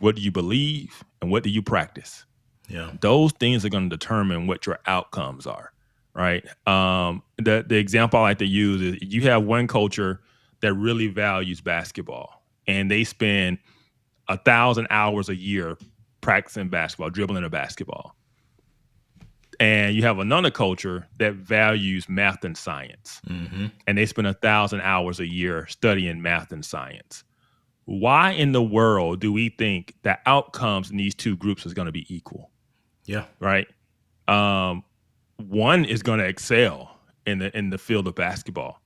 Speaker 2: what do you believe, and what do you practice.
Speaker 1: Yeah,
Speaker 2: those things are going to determine what your outcomes are, right? The example I like to use is, you have one culture that really values basketball, and they spend 1,000 hours a year practicing basketball, dribbling a basketball. And you have another culture that values math and science, and they spend 1,000 hours a year studying math and science. Why in the world do we think that outcomes in these two groups is going to be equal?
Speaker 1: Yeah.
Speaker 2: Right. One is going to excel in the field of basketball,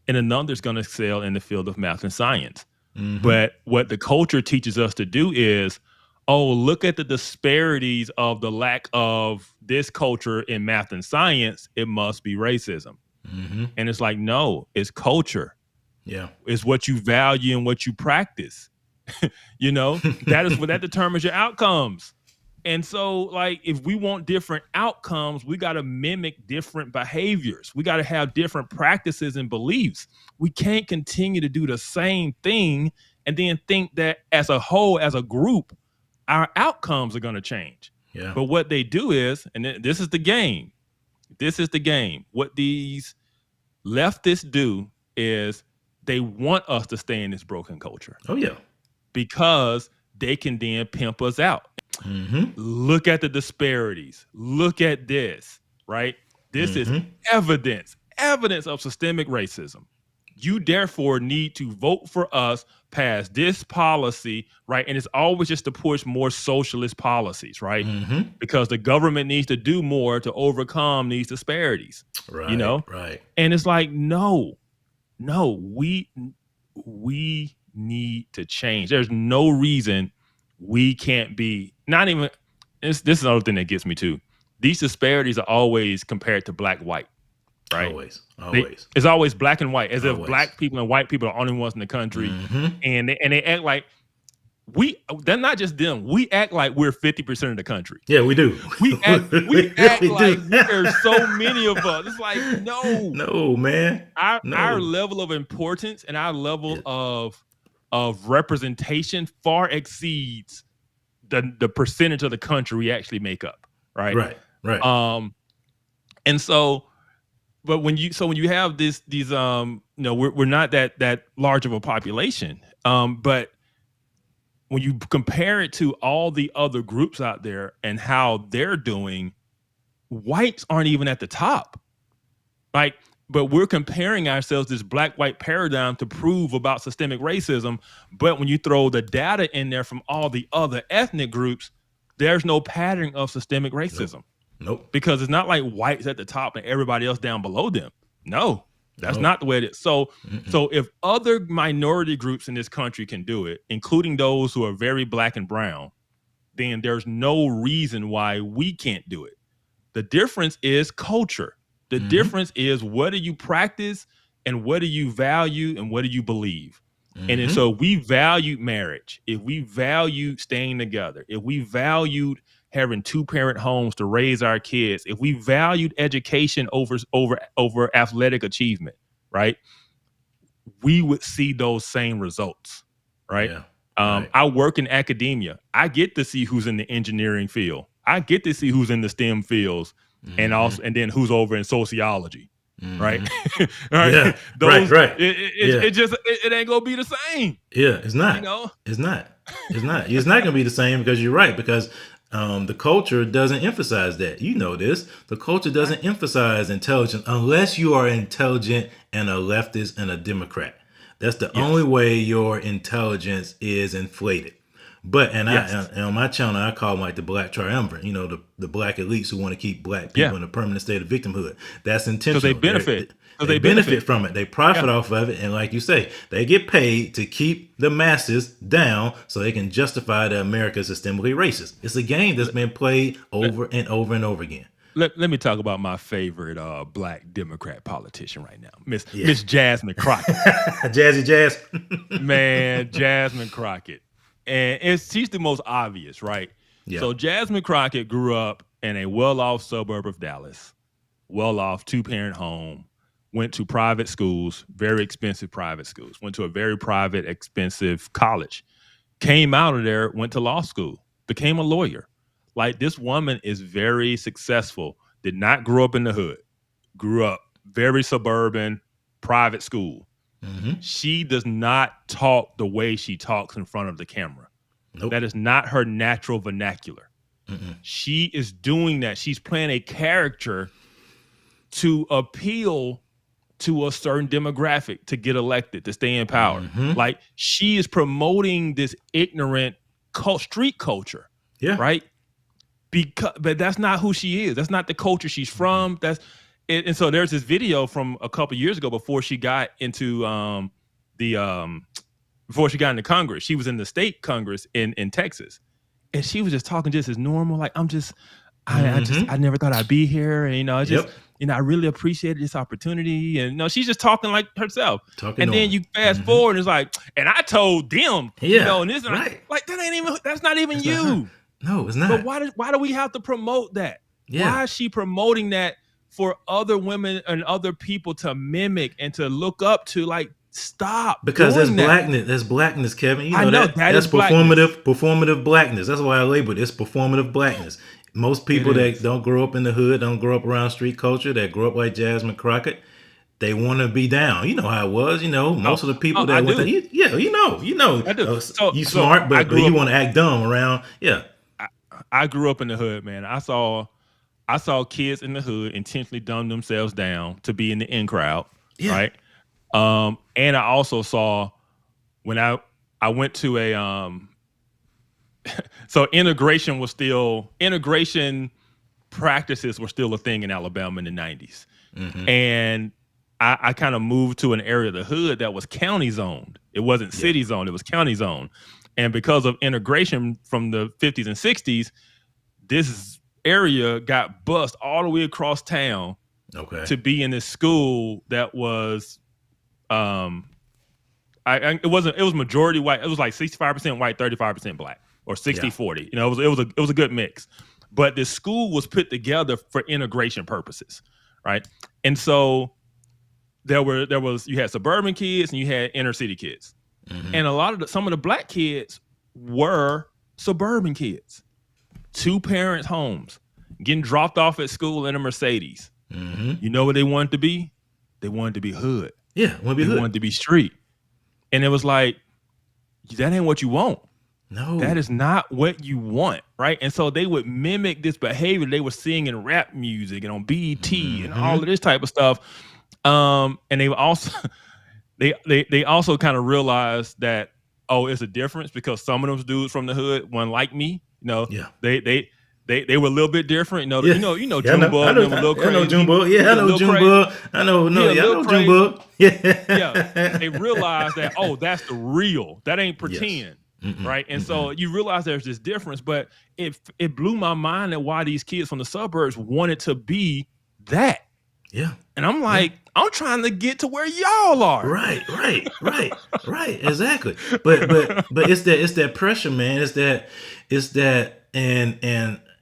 Speaker 2: and another is going to excel in the field of math and science. But what the culture teaches us to do is, oh, look at the disparities of the lack of this culture in math and science. It must be racism. And it's like, no, it's culture.
Speaker 1: Yeah.
Speaker 2: It's what you value and what you practice. That is what that determines your outcomes. And so, like, if we want different outcomes, we got to mimic different behaviors. We got to have different practices and beliefs. We can't continue to do the same thing and then think that as a whole, as a group, our outcomes are going to change.
Speaker 1: Yeah.
Speaker 2: But what they do is, and this is the game. This is the game. What these leftists do is they want us to stay in this broken culture
Speaker 1: Oh yeah.
Speaker 2: because they can then pimp us out. Look at the disparities. Look at this, right? This is evidence of systemic racism. You therefore need to vote for us, pass this policy, right? And it's always just to push more socialist policies, right? Because the government needs to do more to overcome these disparities,
Speaker 1: Right.
Speaker 2: you know?
Speaker 1: Right.
Speaker 2: And it's like, no, we need to change. There's no reason we can't be, not even, this is another thing that gets me too. These disparities are always compared to black, white, right?
Speaker 1: Always.
Speaker 2: It's always black and white, as if
Speaker 1: Always.
Speaker 2: black people and white people are the only ones in the country. And they act like they're not just them. We act like we're 50% of the country.
Speaker 1: Yeah, we do.
Speaker 2: We act
Speaker 1: really
Speaker 2: like
Speaker 1: do.
Speaker 2: there's so many of us. It's like, no.
Speaker 1: No, man.
Speaker 2: Our level of importance and our level of representation far exceeds the percentage of the country we actually make up. Right. And so, but when you have these we're not that large of a population. But when you compare it to all the other groups out there and how they're doing, whites aren't even at the top. Like, but we're comparing ourselves to this black-white paradigm to prove about systemic racism. But when you throw the data in there from all the other ethnic groups, there's no pattern of systemic racism.
Speaker 1: Nope.
Speaker 2: Because it's not like whites at the top and everybody else down below them. No, that's not the way it is. So if other minority groups in this country can do it, including those who are very black and brown, then there's no reason why we can't do it. The difference is culture. The difference is, what do you practice and what do you value and what do you believe? And then, so we valued marriage, if we valued staying together, if we valued having 2-parent homes to raise our kids, if we valued education over athletic achievement, right, we would see those same results, right?
Speaker 1: Yeah.
Speaker 2: I work in academia. I get to see who's in the engineering field. I get to see who's in the STEM fields, and then who's over in sociology, right? Right.
Speaker 1: Yeah. Right.
Speaker 2: It ain't gonna be the same.
Speaker 1: Yeah, it's not.
Speaker 2: You know?
Speaker 1: It's not. It's not going to be the same, because you're right. Because the culture doesn't emphasize that. You know this. The culture doesn't emphasize intelligence unless you are intelligent and a leftist and a Democrat. That's the only way your intelligence is inflated. But and on my channel, I call them like the black triumvirate. You know, the black elites who want to keep black people in a permanent state of victimhood. That's intentional.
Speaker 2: Because they benefit.
Speaker 1: They benefit from it. They profit off of it. And like you say, they get paid to keep the masses down so they can justify that America is systemically racist. It's a game that's been played over and over and over again.
Speaker 2: Let me talk about my favorite black Democrat politician right now, Miss Jasmine Crockett.
Speaker 1: Jazzy Jazz.
Speaker 2: Man, Jasmine Crockett. And she's the most obvious, right? Yeah. So Jasmine Crockett grew up in a well-off suburb of Dallas, well-off 2-parent home, went to private schools, very expensive private schools, went to a very private, expensive college, came out of there, went to law school, became a lawyer. Like, this woman is very successful, did not grow up in the hood, grew up very suburban, private school. She does not talk the way she talks in front of the camera. Nope. That is not her natural vernacular. She is doing that. She's playing a character to appeal to a certain demographic, to get elected, to stay in power. Like, she is promoting this ignorant street culture. Yeah. Right? But that's not who she is. That's not the culture she's from. And so there's this video from a couple years ago before she got into Congress. She was in the state Congress in Texas, and she was just talking just as normal. Like, I never thought I'd be here, and I really appreciated this opportunity, and she's just talking like herself. Then you fast forward, and it's like, and I told them, and this, right? Like, that's not even you.
Speaker 1: No, it's not.
Speaker 2: But why do we have to promote that? Yeah. Why is she promoting that for other women and other people to mimic and to look up to? Like, stop.
Speaker 1: Because that's blackness. That's blackness, Kevin. You know,
Speaker 2: I know that's
Speaker 1: performative blackness. That's why I labeled it. It's performative blackness. Most people
Speaker 2: It
Speaker 1: that
Speaker 2: is.
Speaker 1: don't grow up in the hood, don't grow up around street culture, that grow up like Jasmine Crockett, they want to be down. You know how it was.
Speaker 2: Oh,
Speaker 1: most of the people
Speaker 2: oh, I
Speaker 1: that went there,
Speaker 2: do.
Speaker 1: yeah,
Speaker 2: I do.
Speaker 1: you
Speaker 2: So
Speaker 1: smart,
Speaker 2: I
Speaker 1: but
Speaker 2: grew
Speaker 1: you
Speaker 2: up.
Speaker 1: want to act dumb around. Yeah,
Speaker 2: I grew up in the hood, man. I saw kids in the hood intentionally dumb themselves down to be in the in crowd,
Speaker 1: yeah,
Speaker 2: right? And I also saw when I went to a so integration practices were still a thing in Alabama in the 90s. And I kind of moved to an area of the hood that was county zoned. It wasn't
Speaker 1: yeah.
Speaker 2: city zoned, it was county zoned. And because of integration from the 50s and 60s, this area got bused all the way across town
Speaker 1: Okay.
Speaker 2: to be in this school that was it was majority white. It was like 65% white, 35% black, or 60-40. It was a good mix. But this school was put together for integration purposes, right? And so you had suburban kids and you had inner city kids. And some of the black kids were suburban kids, 2 parents' homes, getting dropped off at school in a Mercedes. You know what they wanted to be? They wanted to be hood.
Speaker 1: Yeah, want to be
Speaker 2: They
Speaker 1: hood.
Speaker 2: wanted to be street. And it was like, that ain't what you want.
Speaker 1: No,
Speaker 2: That is not what you want, right? And so they would mimic this behavior they were seeing in rap music and on BET and all of this type of stuff. And they also they also kind of realized that, oh, it's a difference because some of those dudes from the hood weren't like me.
Speaker 1: Yeah.
Speaker 2: They were a little bit different.
Speaker 1: Yeah. Yeah,
Speaker 2: Junebug,
Speaker 1: I
Speaker 2: them a little
Speaker 1: know
Speaker 2: crazy.
Speaker 1: Junebug. Yeah, I
Speaker 2: He a
Speaker 1: know
Speaker 2: little crazy.
Speaker 1: Junebug. I know. No,
Speaker 2: He a
Speaker 1: yeah, I
Speaker 2: little
Speaker 1: know
Speaker 2: crazy.
Speaker 1: Junebug. Yeah.
Speaker 2: Yeah, they realize that, oh, that's the real. That ain't pretend, right? And so you realize there's this difference, but it blew my mind at why these kids from the suburbs wanted to be that.
Speaker 1: Yeah.
Speaker 2: And I'm like, I'm trying to get to where y'all are.
Speaker 1: Right. Exactly. But it's that pressure, man. It's that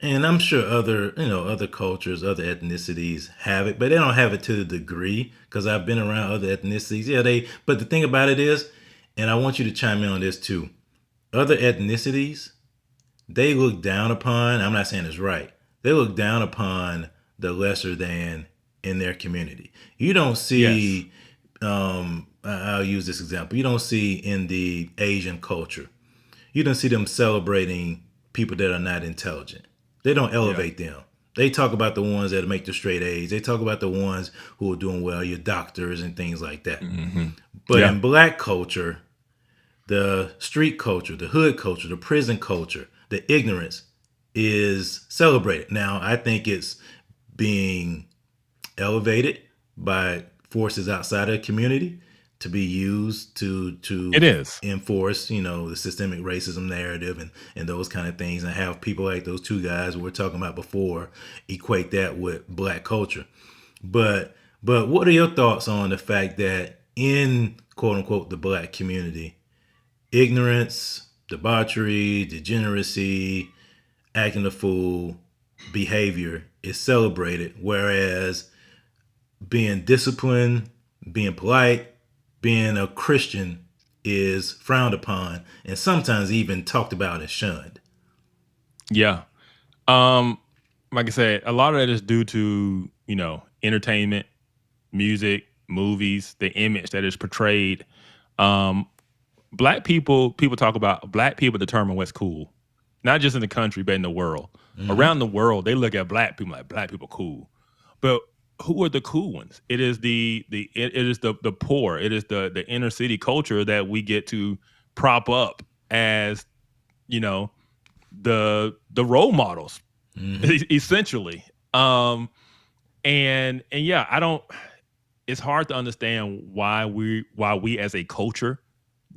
Speaker 1: and I'm sure other cultures, other ethnicities have it, but they don't have it to the degree, because I've been around other ethnicities. Yeah, but the thing about it is, and I want you to chime in on this too, other ethnicities, they look down upon, I'm not saying it's right, they look down upon the lesser than in their community. You don't see, I'll use this example. You don't see in the Asian culture, you don't see them celebrating people that are not intelligent. They don't elevate them. They talk about the ones that make the straight A's. They talk about the ones who are doing well, your doctors and things like that. But in black culture, the street culture, the hood culture, the prison culture, the ignorance is celebrated. Now, I think it's being elevated by forces outside of the community to be used to
Speaker 2: It is.
Speaker 1: enforce, the systemic racism narrative and those kind of things, and have people like those two guys we were talking about before equate that with black culture. But what are your thoughts on the fact that in quote unquote the black community, ignorance, debauchery, degeneracy, acting a fool behavior is celebrated, whereas being disciplined, being polite, being a Christian is frowned upon and sometimes even talked about and shunned?
Speaker 2: Yeah. Like I said, a lot of that is due to, entertainment, music, movies, the image that is portrayed. Black people talk about black people determine what's cool, not just in the country, but in the world. Around the world, they look at black people like black people cool. But who are the cool ones? It is the poor. It is the inner city culture that we get to prop up as, the role models, essentially. And yeah, it's hard to understand why we as a culture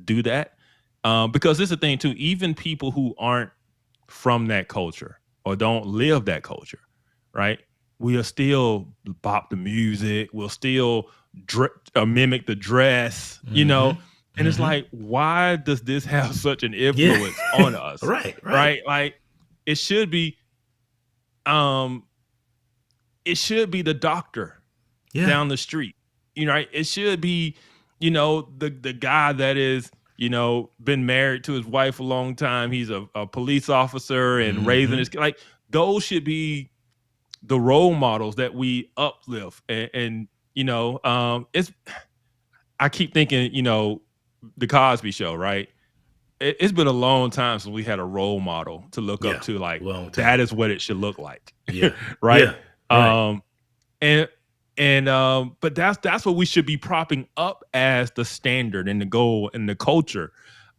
Speaker 2: do that. Because this is the thing too, even people who aren't from that culture or don't live that culture, right? We'll still bop the music. We'll still mimic the dress, And it's like, why does this have such an influence on us?
Speaker 1: Right.
Speaker 2: Like it should be the doctor down the street, right? It should be, the guy that is, been married to his wife a long time. He's a police officer and raising his, like, those should be the role models that we uplift. And it's, I keep thinking, the Cosby Show, right? It's been a long time since we had a role model to look up to, like, that is what it should look like.
Speaker 1: Yeah.
Speaker 2: Right.
Speaker 1: Yeah. Right.
Speaker 2: But that's what we should be propping up as the standard and the goal and the culture.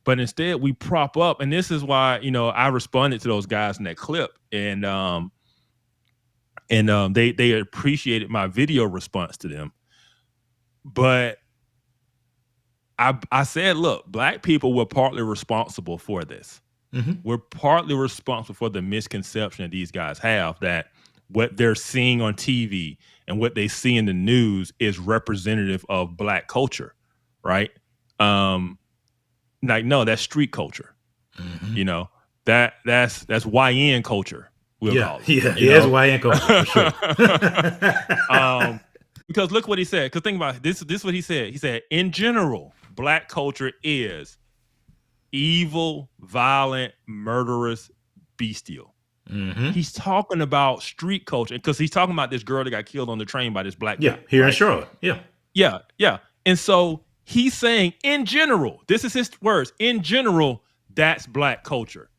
Speaker 2: But instead we prop up, and this is why, I responded to those guys in that clip, and they appreciated my video response to them. But I said, look, Black people were partly responsible for this.
Speaker 1: Mm-hmm.
Speaker 2: We're partly responsible for the misconception that these guys have, that what they're seeing on TV and what they see in the news is representative of Black culture, right? Like, no, that's street culture.
Speaker 1: Mm-hmm.
Speaker 2: That's YN culture. We'll call it,
Speaker 1: it's YN culture for sure.
Speaker 2: Because look what he said. Because think about it. This is what he said. He said, in general, Black culture is evil, violent, murderous, bestial.
Speaker 1: Mm-hmm.
Speaker 2: He's talking about street culture, because he's talking about this girl that got killed on the train by this black guy,
Speaker 1: here in Charlotte. Yeah.
Speaker 2: And so he's saying, in general, this is his words, in general, that's Black culture,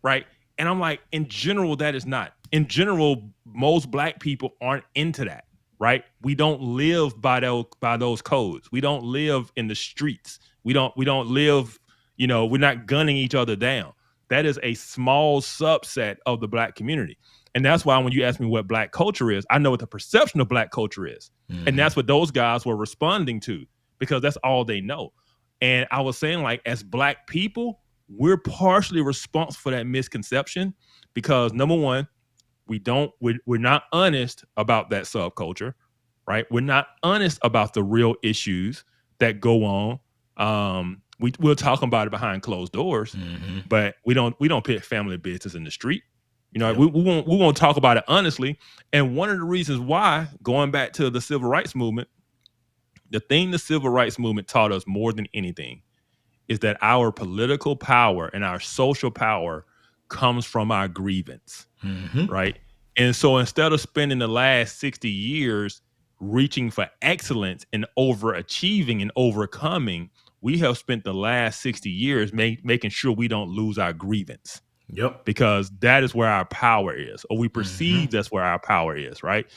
Speaker 2: right? And I'm like, in general, that is not. In general, most Black people aren't into that, right? We don't live by those codes. We don't live in the streets. We don't live, we're not gunning each other down. That is a small subset of the Black community. And that's why when you ask me what Black culture is, I know what the perception of Black culture is. Mm-hmm. And that's what those guys were responding to, because that's all they know. And I was saying, like, as Black people, we're partially responsible for that misconception, because number one, we're not honest about that subculture, right? We're not honest about the real issues that go on. We'll talk about it behind closed doors, mm-hmm. but we don't put family business in the street. We won't talk about it honestly. And one of the reasons why, going back to the civil rights movement, the thing the civil rights movement taught us more than anything is that our political power and our social power comes from our grievance, mm-hmm. right? And so instead of spending the last 60 years reaching for excellence and overachieving and overcoming, we have spent the last 60 years making sure we don't lose our grievance.
Speaker 1: Yep.
Speaker 2: Because that is where our power is, or we perceive mm-hmm. that's where our power is, right?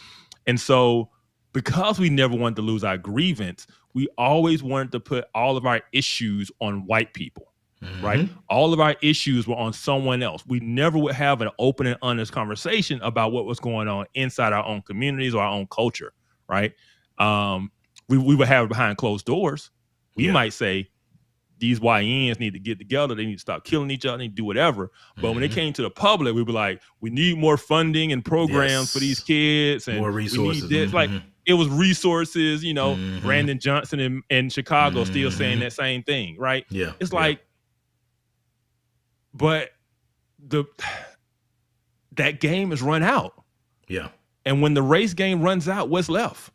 Speaker 2: And so because we never wanted to lose our grievance, we always wanted to put all of our issues on white people, mm-hmm. right? All of our issues were on someone else. We never would have an open and honest conversation about what was going on inside our own communities or our own culture, right? We would have it behind closed doors. We might say, these YNs need to get together. They need to stop killing each other. They need to do whatever. But mm-hmm. when it came to the public, we were like, we need more funding and programs for these kids. And
Speaker 1: more resources.
Speaker 2: We need this.
Speaker 1: Mm-hmm.
Speaker 2: Like, it was resources,
Speaker 1: mm-hmm.
Speaker 2: Brandon Johnson in Chicago
Speaker 1: mm-hmm.
Speaker 2: still saying that same thing, right?
Speaker 1: Yeah.
Speaker 2: It's like, but that game is run out.
Speaker 1: Yeah.
Speaker 2: And when the race game runs out, what's left?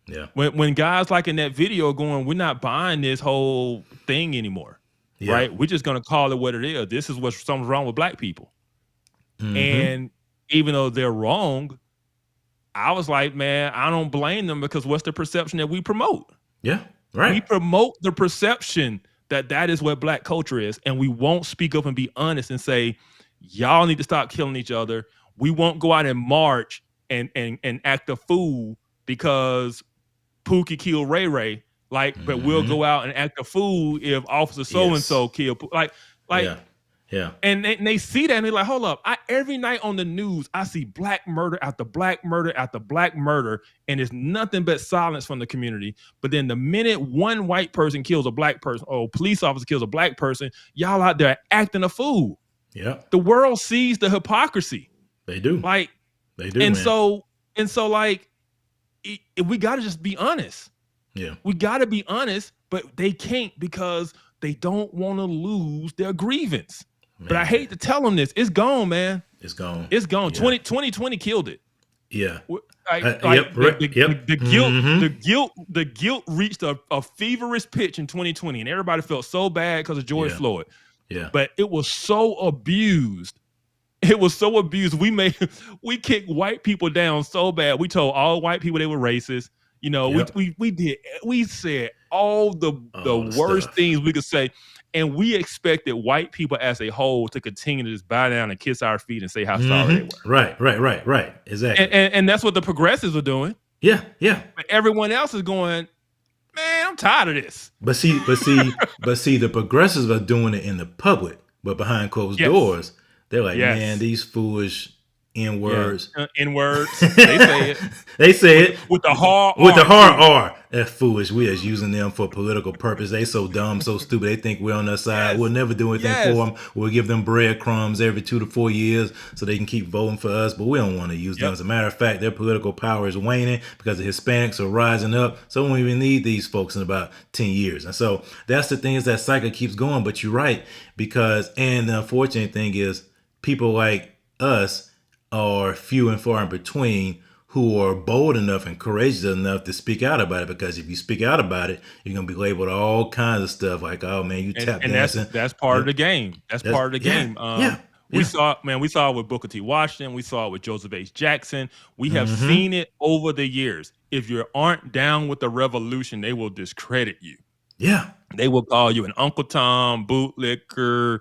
Speaker 1: Yeah.
Speaker 2: When guys like in that video going, we're not buying this whole thing anymore, right? We're just going to call it what it is. This is what's something's wrong with Black people. Mm-hmm. And even though they're wrong, I was like, man, I don't blame them, because what's the perception that we promote?
Speaker 1: Yeah, right.
Speaker 2: We promote the perception that is what Black culture is, and we won't speak up and be honest and say, y'all need to stop killing each other. We won't go out and march and act a fool because Pookie killed Ray Ray, but we'll go out and act a fool if Officer so-and-so killed,
Speaker 1: yeah.
Speaker 2: And they see that and they're like, hold up. Every night on the news, I see Black murder after Black murder after Black murder, and it's nothing but silence from the community. But then the minute one white person kills a Black person, or a police officer kills a Black person, y'all out there acting a fool.
Speaker 1: Yeah.
Speaker 2: The world sees the hypocrisy.
Speaker 1: They do.
Speaker 2: They do.
Speaker 1: And
Speaker 2: so we got to just be honest.
Speaker 1: Yeah.
Speaker 2: We got to be honest, but they can't, because they don't want to lose their grievance. Man. But I hate to tell them this. It's gone, man.
Speaker 1: It's gone.
Speaker 2: It's gone.
Speaker 1: Yeah.
Speaker 2: 2020 killed it.
Speaker 1: Yeah.
Speaker 2: The guilt reached a feverish pitch in 2020, and everybody felt so bad because of George Floyd.
Speaker 1: Yeah.
Speaker 2: But it was so abused It was so abused. We kicked white people down so bad. We told all white people they were racist. You know,
Speaker 1: Yep.
Speaker 2: we said all the
Speaker 1: All the
Speaker 2: worst
Speaker 1: stuff.
Speaker 2: things we could say. And we expected white people as a whole to continue to just bow down and kiss our feet and say how sorry they were.
Speaker 1: Right. Exactly.
Speaker 2: And that's what the progressives are doing.
Speaker 1: Yeah.
Speaker 2: But everyone else is going, man, I'm tired of this.
Speaker 1: But see, the progressives are doing it in the public, but behind closed
Speaker 2: Yes.
Speaker 1: doors, they're like,
Speaker 2: Yes.
Speaker 1: man, these foolish N words.
Speaker 2: N words. They say it.
Speaker 1: They say it
Speaker 2: With the hard
Speaker 1: with the
Speaker 2: R,
Speaker 1: hard
Speaker 2: too.
Speaker 1: R. That's foolish. We is using them for political purpose. They so dumb, so stupid. They think we're on their side.
Speaker 2: Yes.
Speaker 1: We'll never do anything
Speaker 2: Yes.
Speaker 1: for them. We'll give them breadcrumbs every 2 to 4 years so they can keep voting for us. But we don't want to use them.
Speaker 2: Yep.
Speaker 1: As a matter of fact, their political power is waning because the Hispanics are rising up. So we won't even need these folks in about 10 years. And so that's the thing, is that cycle keeps going. But you're right, because, and the unfortunate thing is, people like us are few and far in between who are bold enough and courageous enough to speak out about it. Because if you speak out about it, you're gonna be labeled all kinds of stuff like, "Oh man, you tap
Speaker 2: And
Speaker 1: dancing."
Speaker 2: that's part of the game. That's part of the
Speaker 1: yeah,
Speaker 2: game.
Speaker 1: yeah.
Speaker 2: We saw it with Booker T. Washington. We saw it with Joseph H. Jackson. We have
Speaker 1: Mm-hmm.
Speaker 2: seen it over the years. If you aren't down with the revolution, they will discredit you.
Speaker 1: Yeah,
Speaker 2: They will call you an Uncle Tom, bootlicker,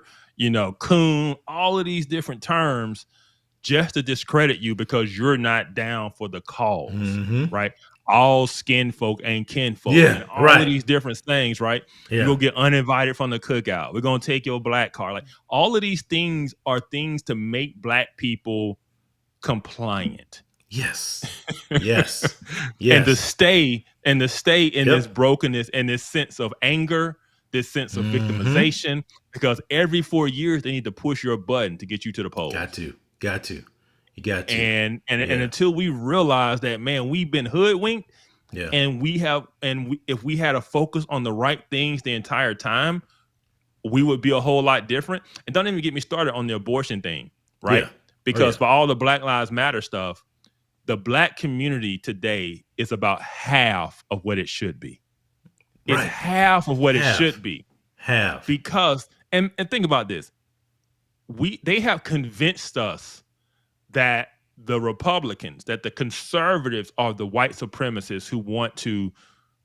Speaker 2: coon, all of these different terms just to discredit you because you're not down for the cause, right? All skin folk ain't kin folk.
Speaker 1: Yeah,
Speaker 2: and all
Speaker 1: right.
Speaker 2: of these different things, right?
Speaker 1: Yeah.
Speaker 2: You're going to get uninvited from the cookout. We're going to take your black card. Like, all of these things are things to make black people compliant.
Speaker 1: yes, yes.
Speaker 2: And to stay in
Speaker 1: Yep.
Speaker 2: this brokenness and this sense of anger, this sense of victimization, because every 4 years they need to push your button to get you to the polls.
Speaker 1: Got to. You got to.
Speaker 2: And until we realize that, man, we've been hoodwinked,
Speaker 1: Yeah.
Speaker 2: and if we had a focus on the right things the entire time, we would be a whole lot different. And don't even get me started on the abortion thing, right?
Speaker 1: Yeah.
Speaker 2: Because
Speaker 1: yeah.
Speaker 2: for all the Black Lives Matter stuff, the black community today is about half of what it should be. It's
Speaker 1: Right.
Speaker 2: half of what
Speaker 1: Half.
Speaker 2: it should be.
Speaker 1: Have.
Speaker 2: Because and think about this. They have convinced us that the Republicans, that the conservatives are the white supremacists who want to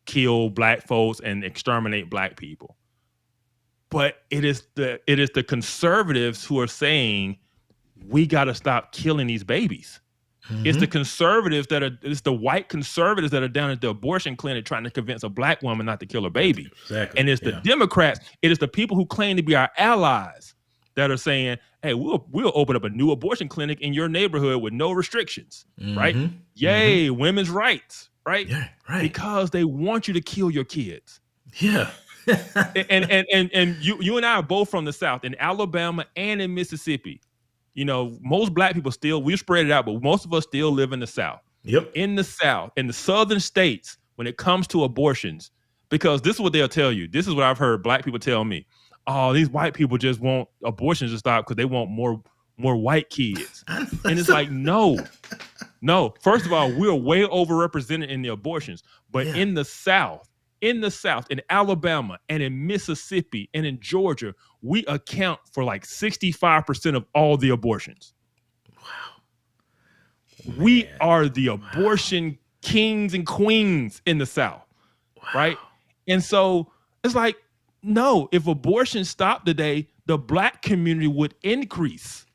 Speaker 2: kill black folks and exterminate black people. But it is the conservatives who are saying we got to stop killing these babies. It's the conservatives it's the white conservatives that are down at the abortion clinic trying to convince a black woman not to kill her baby.
Speaker 1: Exactly.
Speaker 2: And it's the Democrats, it is the people who claim to be our allies that are saying, hey, we'll open up a new abortion clinic in your neighborhood with no restrictions, right? Yay, women's rights, right?
Speaker 1: Yeah, right.
Speaker 2: Because they want you to kill your kids.
Speaker 1: Yeah.
Speaker 2: and you and I are both from the South, in Alabama and in Mississippi. Most black people we spread it out, but most of us still live in the South.
Speaker 1: Yep.
Speaker 2: In the South, in the southern states, when it comes to abortions, because this is what they'll tell you. This is what I've heard black people tell me. Oh, these white people just want abortions to stop because they want more white kids. And it's like, no. First of all, we're way overrepresented in the abortions. But in the South, in Alabama and in Mississippi and in Georgia, we account for like 65% of all the abortions. Wow. We are the abortion kings and queens in the South, right? And so it's like, no, if abortion stopped today, the black community would increase,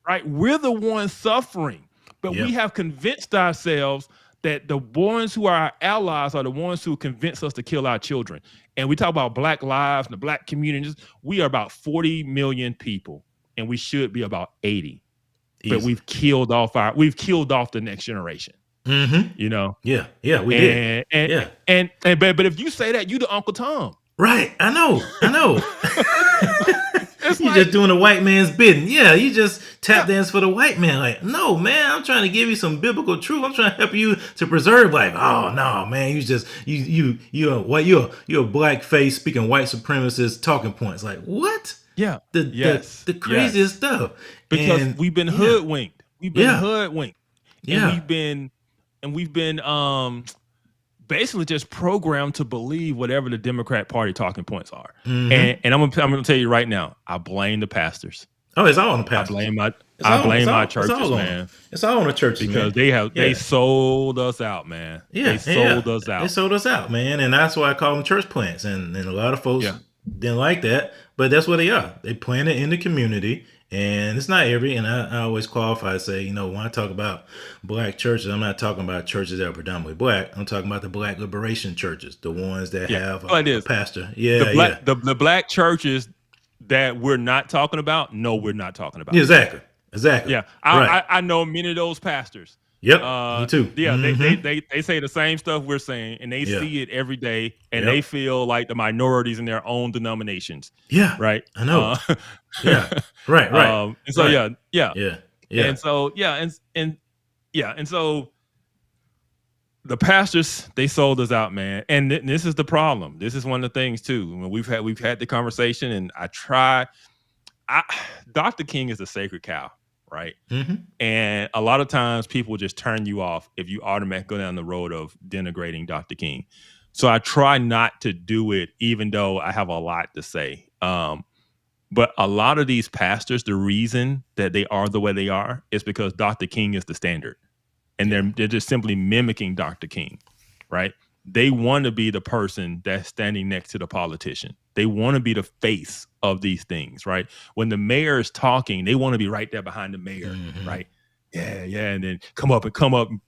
Speaker 2: right? We're the ones suffering, but we have convinced ourselves that the ones who are our allies are the ones who convince us to kill our children. And we talk about black lives and the black communities. We are about 40 million people, and we should be about 80.
Speaker 1: Easy.
Speaker 2: But we've killed off the next generation.
Speaker 1: Yeah, we did.
Speaker 2: But if you say that, you the Uncle Tom.
Speaker 1: Right. I know.
Speaker 2: It's
Speaker 1: You
Speaker 2: like,
Speaker 1: just doing the white man's bidding. Yeah, you just tap dance for the white man. Like, no, man, I'm trying to give you some biblical truth. I'm trying to help you to preserve life. Oh no, man, you're a black face speaking white supremacist talking points. Like, what? The craziest stuff.
Speaker 2: Because we've been hoodwinked. We've been hoodwinked.
Speaker 1: Yeah.
Speaker 2: And we've been basically just programmed to believe whatever the Democrat Party talking points are. And I'm gonna tell you right now, I blame the pastors.
Speaker 1: Oh, it's all on the
Speaker 2: I
Speaker 1: pastors.
Speaker 2: blame my
Speaker 1: It's
Speaker 2: I
Speaker 1: all,
Speaker 2: blame my
Speaker 1: it's
Speaker 2: churches,
Speaker 1: all on them.
Speaker 2: man,
Speaker 1: It's all on the churches,
Speaker 2: because
Speaker 1: man.
Speaker 2: they
Speaker 1: Yeah.
Speaker 2: sold us out, man.
Speaker 1: Yeah,
Speaker 2: They sold
Speaker 1: yeah.
Speaker 2: us
Speaker 1: They
Speaker 2: out.
Speaker 1: sold us out, man, and that's why I call them church plants. And a lot of folks
Speaker 2: Yeah.
Speaker 1: didn't like that, but that's what they are. They planted in the community, and it's not every. And I always qualify, say, when I talk about black churches, I'm not talking about churches that are predominantly black. I'm talking about the black liberation churches, the ones that
Speaker 2: Yeah.
Speaker 1: have
Speaker 2: Like
Speaker 1: a
Speaker 2: this.
Speaker 1: pastor.
Speaker 2: The
Speaker 1: Yeah, yeah,
Speaker 2: black the black churches that we're not talking about, no, we're not talking about.
Speaker 1: exactly, exactly.
Speaker 2: Yeah.
Speaker 1: Right.
Speaker 2: I know many of those pastors.
Speaker 1: Yep. Me too.
Speaker 2: Yeah,
Speaker 1: Mm-hmm.
Speaker 2: they say the same stuff we're saying, and they
Speaker 1: Yeah.
Speaker 2: see it every day, and
Speaker 1: Yep.
Speaker 2: they feel like the minorities in their own denominations,
Speaker 1: Yeah.
Speaker 2: right?
Speaker 1: I know. Yeah. Right. Right.
Speaker 2: And so
Speaker 1: Right.
Speaker 2: yeah,
Speaker 1: Yeah. Yeah.
Speaker 2: and so and so the pastors, they sold us out, man. And this is the problem. This is one of the things too. When we've had the conversation, and Dr. King is a sacred cow, right?
Speaker 1: Mm-hmm.
Speaker 2: And a lot of times people just turn you off if you automatically go down the road of denigrating Dr. King. So I try not to do it, even though I have a lot to say. But a lot of these pastors, the reason that they are the way they are is because Dr. King is the standard. And they're just simply mimicking Dr. King, right? They want to be the person that's standing next to the politician. They want to be the face of these things, right? When the mayor is talking, they want to be right there behind the mayor,
Speaker 1: Mm-hmm.
Speaker 2: right? Yeah, and then come up,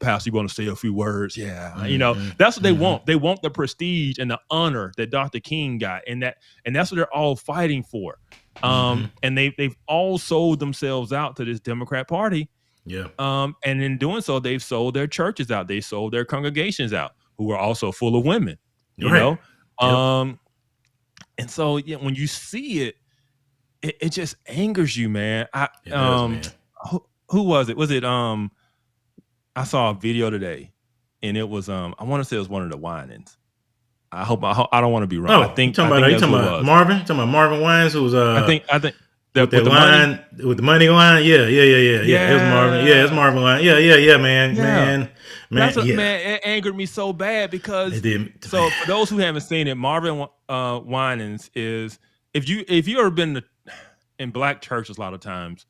Speaker 2: Pastor, you want to say a few words? Yeah,
Speaker 1: Mm-hmm.
Speaker 2: That's what they
Speaker 1: Mm-hmm.
Speaker 2: want. They want the prestige and the honor that Dr. King got, and that's what they're all fighting for.
Speaker 1: Mm-hmm.
Speaker 2: And they've all sold themselves out to this Democrat Party.
Speaker 1: Yeah.
Speaker 2: And in doing so, they've sold their churches out. They sold their congregations out, who are also full of women, you
Speaker 1: Right.
Speaker 2: know? And so when you see it just angers you, man.
Speaker 1: It does, man.
Speaker 2: Who was it? Was it I saw a video today, and it was I want to say it was one of the Winans. I don't want to be wrong.
Speaker 1: Oh,
Speaker 2: I think
Speaker 1: you talking about Marvin? You talking about Marvin Wines, who was
Speaker 2: I think
Speaker 1: with the
Speaker 2: money.
Speaker 1: line, with the money line? Yeah. It was Marvin. Yeah, it's Marvin line. Yeah, man.
Speaker 2: Yeah.
Speaker 1: Man.
Speaker 2: That's what,
Speaker 1: Yeah.
Speaker 2: man, it angered me so bad because
Speaker 1: It did.
Speaker 2: so for those who haven't seen it, Marvin Winans is if you ever been in black churches, a lot of times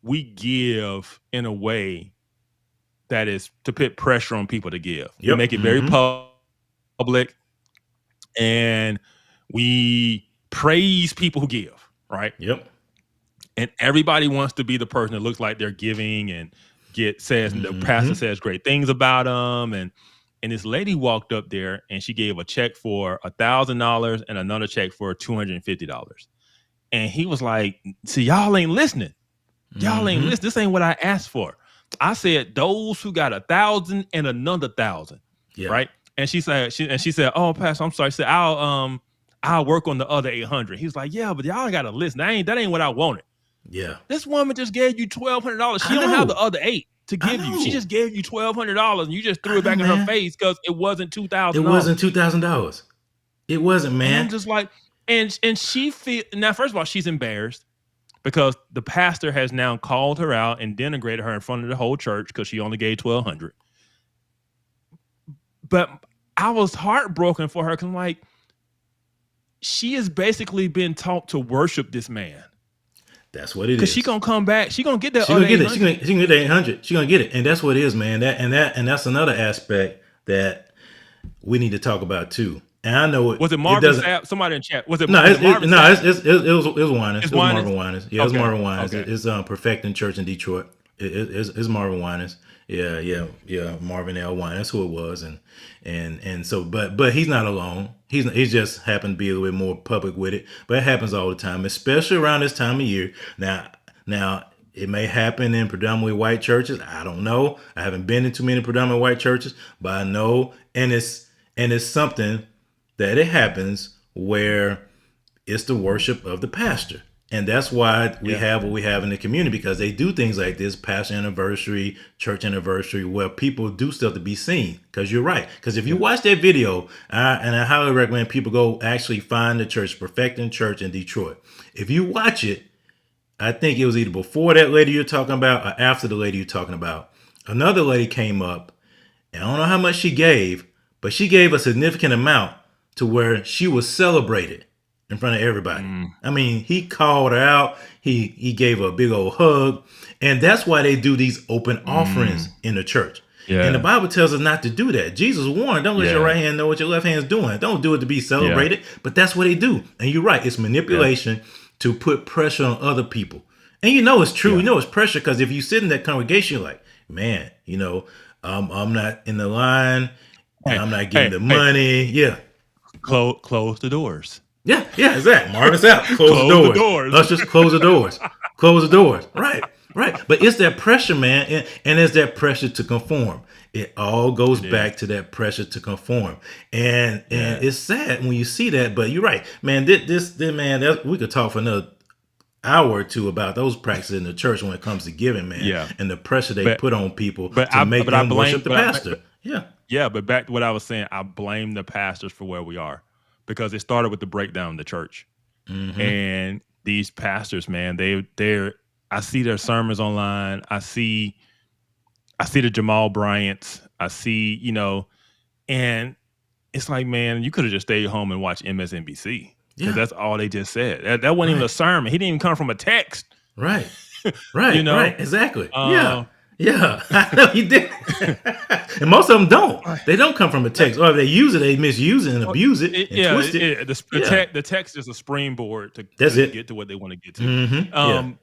Speaker 2: we give in a way that is to put pressure on people to give. We
Speaker 1: Yep.
Speaker 2: make it very
Speaker 1: Mhm.
Speaker 2: public, and we praise people who give, right?
Speaker 1: Yep.
Speaker 2: And everybody wants to be the person that looks like they're giving and says the pastor says great things about them. And this lady walked up there and she gave a check for $1,000 and another check for $250. And he was like, see, y'all ain't listening. Y'all ain't listening. This ain't what I asked for. I said those who got 1,000 and another 1,000.
Speaker 1: Yeah.
Speaker 2: Right. And she said, oh, Pastor, I'm sorry. She said, I'll work on the other 800. He was like, yeah, but y'all gotta listen. That ain't what I wanted.
Speaker 1: Yeah.
Speaker 2: This woman just gave you $1,200. She
Speaker 1: I
Speaker 2: don't have
Speaker 1: know.
Speaker 2: the other 8 to
Speaker 1: I
Speaker 2: give you.
Speaker 1: know.
Speaker 2: She just gave you $1,200 and you just threw
Speaker 1: I
Speaker 2: it back
Speaker 1: know,
Speaker 2: in her
Speaker 1: man.
Speaker 2: face because it wasn't $2,000.
Speaker 1: It wasn't $2,000. It wasn't,
Speaker 2: And
Speaker 1: man.
Speaker 2: I'm just like, and she feel now. First of all, she's embarrassed because the pastor has now called her out and denigrated her in front of the whole church because she only gave $1,200. But I was heartbroken for her because I'm like, she has basically been taught to worship this man.
Speaker 1: That's what it is.
Speaker 2: Because she gonna come back, she gonna get that.
Speaker 1: She gonna get it.
Speaker 2: 800.
Speaker 1: She gonna get the 800. She gonna get it, and that's what it is, man. And that's another aspect that we need to talk about too. And I know
Speaker 2: Was it Marvin Sapp? Somebody in chat. Was it?
Speaker 1: No,
Speaker 2: was it Marvin Sapp?
Speaker 1: it was Winans.
Speaker 2: It's
Speaker 1: It was
Speaker 2: Winans?
Speaker 1: Marvin Winans. Yeah, it was
Speaker 2: Okay,
Speaker 1: Marvin Winans.
Speaker 2: okay.
Speaker 1: It's Perfecting Church in Detroit. It's Marvin Winans. Yeah. Marvin L. Winans. That's who it was, and so, but he's not alone. He's just happened to be a little bit more public with it. But it happens all the time, especially around this time of year. Now it may happen in predominantly white churches. I don't know. I haven't been in too many predominantly white churches, but I know, and it's something that it happens where it's the worship of the pastor. And that's why we have what we have in the community, because they do things like this, pastor anniversary, church anniversary, where people do stuff to be seen. Because you're right. Because if you watch that video, and I highly recommend people go actually find the church, Perfecting Church in Detroit. If you watch it, I think it was either before that lady you're talking about or after the lady you're talking about. Another lady came up, and I don't know how much she gave, but she gave a significant amount to where she was celebrated. in front of everybody. I mean, he called her out. He gave her a big old hug. And that's why they do these open offerings in the church.
Speaker 2: Yeah.
Speaker 1: And the Bible tells us not to do that. Jesus warned, don't let your right hand know what your left hand's doing. Don't do it to be celebrated. But that's what they do. And you're right. It's manipulation to put pressure on other people. And you know it's true. You know it's pressure because if you sit in that congregation, you're like, man, you know, I'm not in the line. And I'm not getting the money. Yeah.
Speaker 2: Close the doors.
Speaker 1: Yeah, exactly. Marvin's out. Close the doors. Let's just close the doors. Close the doors. Right. But it's that pressure, man, and it's that pressure to conform. It all goes back to that pressure to conform, and it's sad when you see that. But you're right, man. This man, we could talk for another hour or two about those practices in the church when it comes to giving, man.
Speaker 2: Yeah.
Speaker 1: And the pressure they put on people
Speaker 2: to
Speaker 1: make them worship the pastor.
Speaker 2: Yeah, but back to what I was saying, I blame the pastors for where we are because it started with the breakdown of the church. And these pastors, man, they're I see their sermons online. I see the Jamal Bryants. I see, you know, and it's like, man, you could have just stayed home and watched MSNBC because that's all they just said. That wasn't even a sermon. He didn't even come from a text.
Speaker 1: Right.
Speaker 2: You know?
Speaker 1: Right. Exactly. Yeah, I know he did. And most of them don't. They don't come from a text. Or if they use it, they misuse it and abuse it and twist it.
Speaker 2: The text is a springboard to get to what they want to get to.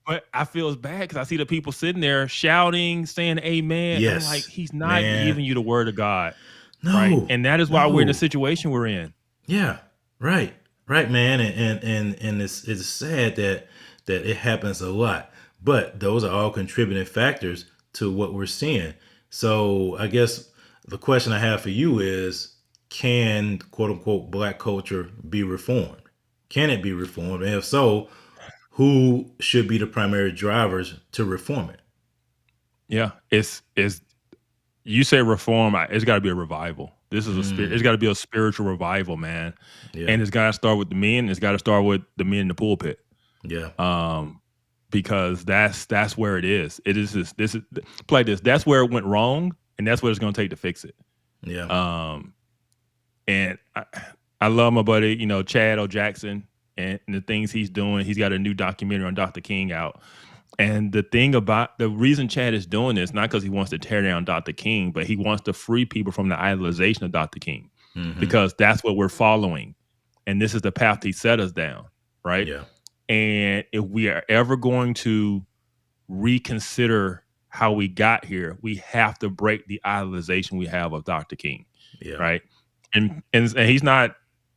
Speaker 2: But I feel it's bad because I see the people sitting there shouting, saying amen.
Speaker 1: Yes.
Speaker 2: I'm like, he's not giving you the word of God.
Speaker 1: No.
Speaker 2: Right? And that is why we're in the situation we're in.
Speaker 1: Yeah. Right, man. And it's sad that it happens a lot. But those are all contributing factors to what we're seeing. So I guess the question I have for you is, can quote unquote black culture be reformed? Can it be reformed? And if so, who should be the primary drivers to reform it?
Speaker 2: Yeah, it's you say reform, it's got to be a revival. This is it's got to be a spiritual revival, man. Yeah. And it's got to start with the men. It's got to start with the men in the pulpit.
Speaker 1: Yeah.
Speaker 2: Because that's where it is. It is this is play this. That's where it went wrong, and that's what it's going to take to fix it.
Speaker 1: Yeah.
Speaker 2: And I love my buddy, you know, Chad O. Jackson and the things he's doing. He's got a new documentary on Dr. King out. And the reason Chad is doing this, not because he wants to tear down Dr. King, but he wants to free people from the idolization of Dr. King, because that's what we're following. And this is the path he set us down, right?
Speaker 1: Yeah.
Speaker 2: And if we are ever going to reconsider how we got here, we have to break the idolization we have of Dr. King, right? And he's not,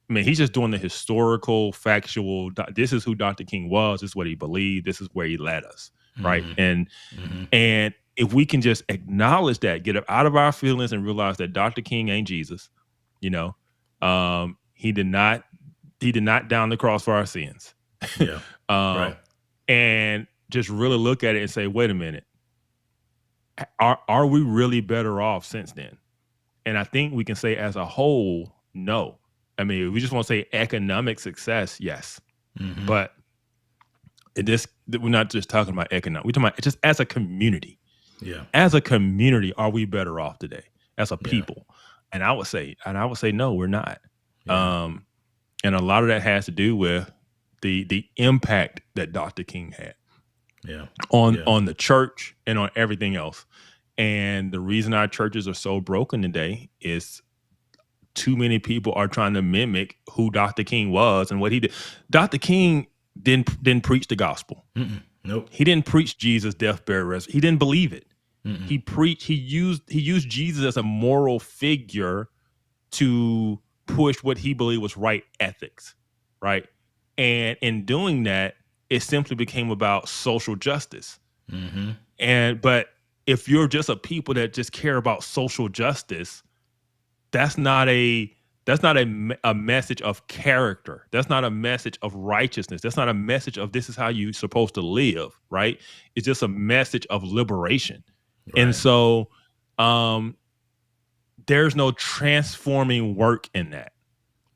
Speaker 2: I mean, he's just doing the historical, factual, this is who Dr. King was, this is what he believed, this is where he led us, right? And if we can just acknowledge that, get out of our feelings and realize that Dr. King ain't Jesus, you know, he did not down the cross for our sins.
Speaker 1: Yeah. Right.
Speaker 2: And just really look at it and say, wait a minute, are we really better off since then? And I think we can say as a whole, no. I mean, we just want to say economic success, yes. But we're not just talking about economic. We're talking about just as a community.
Speaker 1: Yeah.
Speaker 2: As a community, are we better off today as a people? And I would say no, we're not. Yeah. And a lot of that has to do with the impact that Dr. King had on the church and on everything else. And the reason our churches are so broken today is too many people are trying to mimic who Dr. King was and what he did. Dr. King didn't preach the gospel.
Speaker 1: Nope.
Speaker 2: He didn't preach Jesus' death, burial, resurrection. He didn't believe it. He used Jesus as a moral figure to push what he believed was right ethics, right? And in doing that, it simply became about social justice. But if you're just a people that just care about social justice, that's not a message of character. That's not a message of righteousness. That's not a message of this is how you're supposed to live, right? It's just a message of liberation. Right. And so there's no transforming work in that,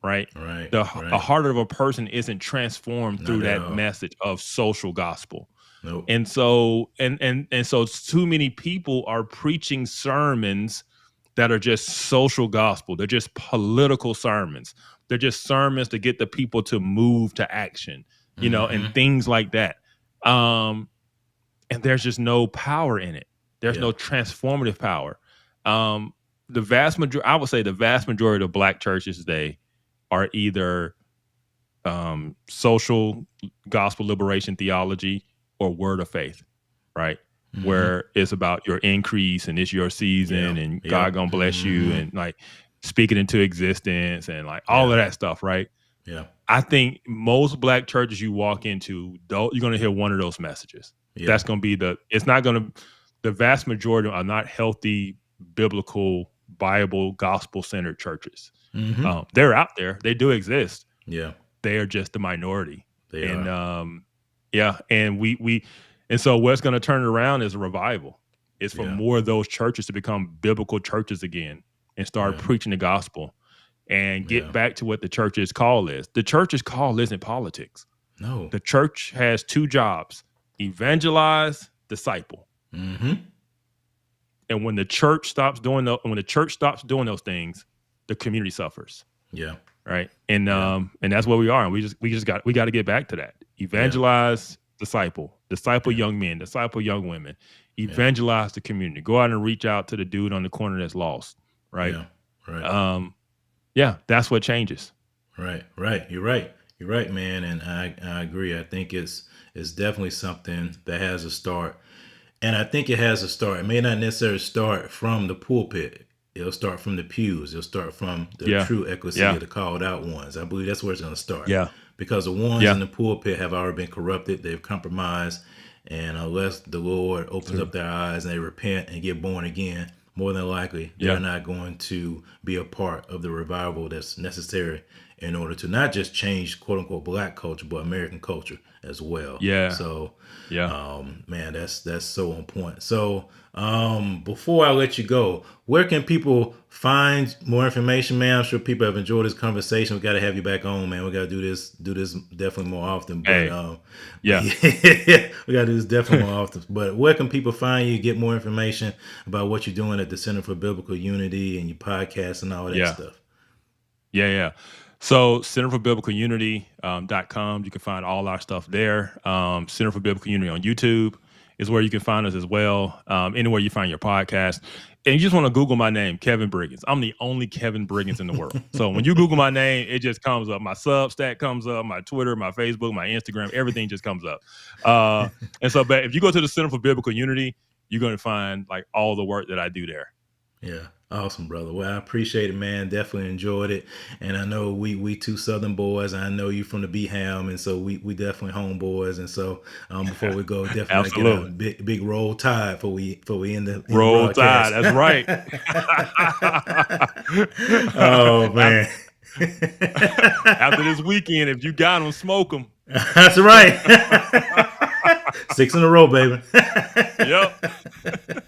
Speaker 2: right?
Speaker 1: Right.
Speaker 2: The heart of a person isn't transformed through that message of social gospel.
Speaker 1: Nope.
Speaker 2: And so and so too many people are preaching sermons that are just social gospel. They're just political sermons. They're just sermons to get the people to move to action, you know, and things like that. And there's just no power in it. There's no transformative power. The vast majority, I would say, the vast majority of Black churches today are either social gospel liberation theology or word of faith, right? Where it's about your increase and it's your season and God gonna bless you and like speak it into existence and like all of that stuff, right?
Speaker 1: Yeah.
Speaker 2: I think most Black churches you walk into, you're gonna hear one of those messages.
Speaker 1: Yeah.
Speaker 2: That's gonna be the vast majority are not healthy, biblical, Bible, gospel-centered churches. They're out there. They do exist.
Speaker 1: Yeah.
Speaker 2: They are just the minority.
Speaker 1: They
Speaker 2: and
Speaker 1: are.
Speaker 2: And so what's going to turn it around is a revival. It's for
Speaker 1: Yeah.
Speaker 2: more of those churches to become biblical churches again and start preaching the gospel and get back to what the church's call is. The church's call isn't politics.
Speaker 1: No.
Speaker 2: The church has two jobs: evangelize, disciple. And when the church stops doing those things, the community suffers.
Speaker 1: Yeah.
Speaker 2: Right. And that's where we are. And we got to get back to that. Evangelize, disciple young men, disciple young women, evangelize the community, go out and reach out to the dude on the corner that's lost. Right.
Speaker 1: Yeah. Right.
Speaker 2: That's what changes.
Speaker 1: Right. You're right, man. And I agree. I think it's definitely something that has a start. And I think it has a start. It may not necessarily start from the pulpit. It'll start from the pews. It'll start from the true ecclesia, the called out ones. I believe that's where it's going to start.
Speaker 2: Yeah.
Speaker 1: Because the ones in the pulpit have already been corrupted. They've compromised. And unless the Lord opens up their eyes and they repent and get born again, more than likely, they're not going to be a part of the revival that's necessary in order to not just change quote unquote Black culture, but American culture as well.
Speaker 2: Yeah.
Speaker 1: So, man, that's so on point. So, before I let you go, where can people find more information, man? I'm sure people have enjoyed this conversation. We got to have you back on, man. We got to do this definitely more often. But, we got to do this definitely more often. But where can people find you, get more information about what you're doing at the Center for Biblical Unity and your podcast and all that stuff?
Speaker 2: Yeah. So Center for Biblical Unity.com, you can find all our stuff there. Center for Biblical Unity on YouTube is where you can find us as well. Anywhere you find your podcast. And you just want to Google my name, Kevin Briggins. I'm the only Kevin Briggins in the world. So when you Google my name, it just comes up. My Substack comes up, my Twitter, my Facebook, my Instagram, everything just comes up. And so but if you go to the Center for Biblical Unity, you're going to find like all the work that I do there.
Speaker 1: Yeah. Awesome, brother. Well, I appreciate it, man. Definitely enjoyed it. And I know we two Southern boys. I know you from the B-Ham, and so we definitely homeboys. And so before we go, definitely get a big roll tide before we end the
Speaker 2: roll tide. That's right.
Speaker 1: Oh man.
Speaker 2: After this weekend, if you got them, smoke them.
Speaker 1: That's right. 6 in a row, baby.
Speaker 2: Yep.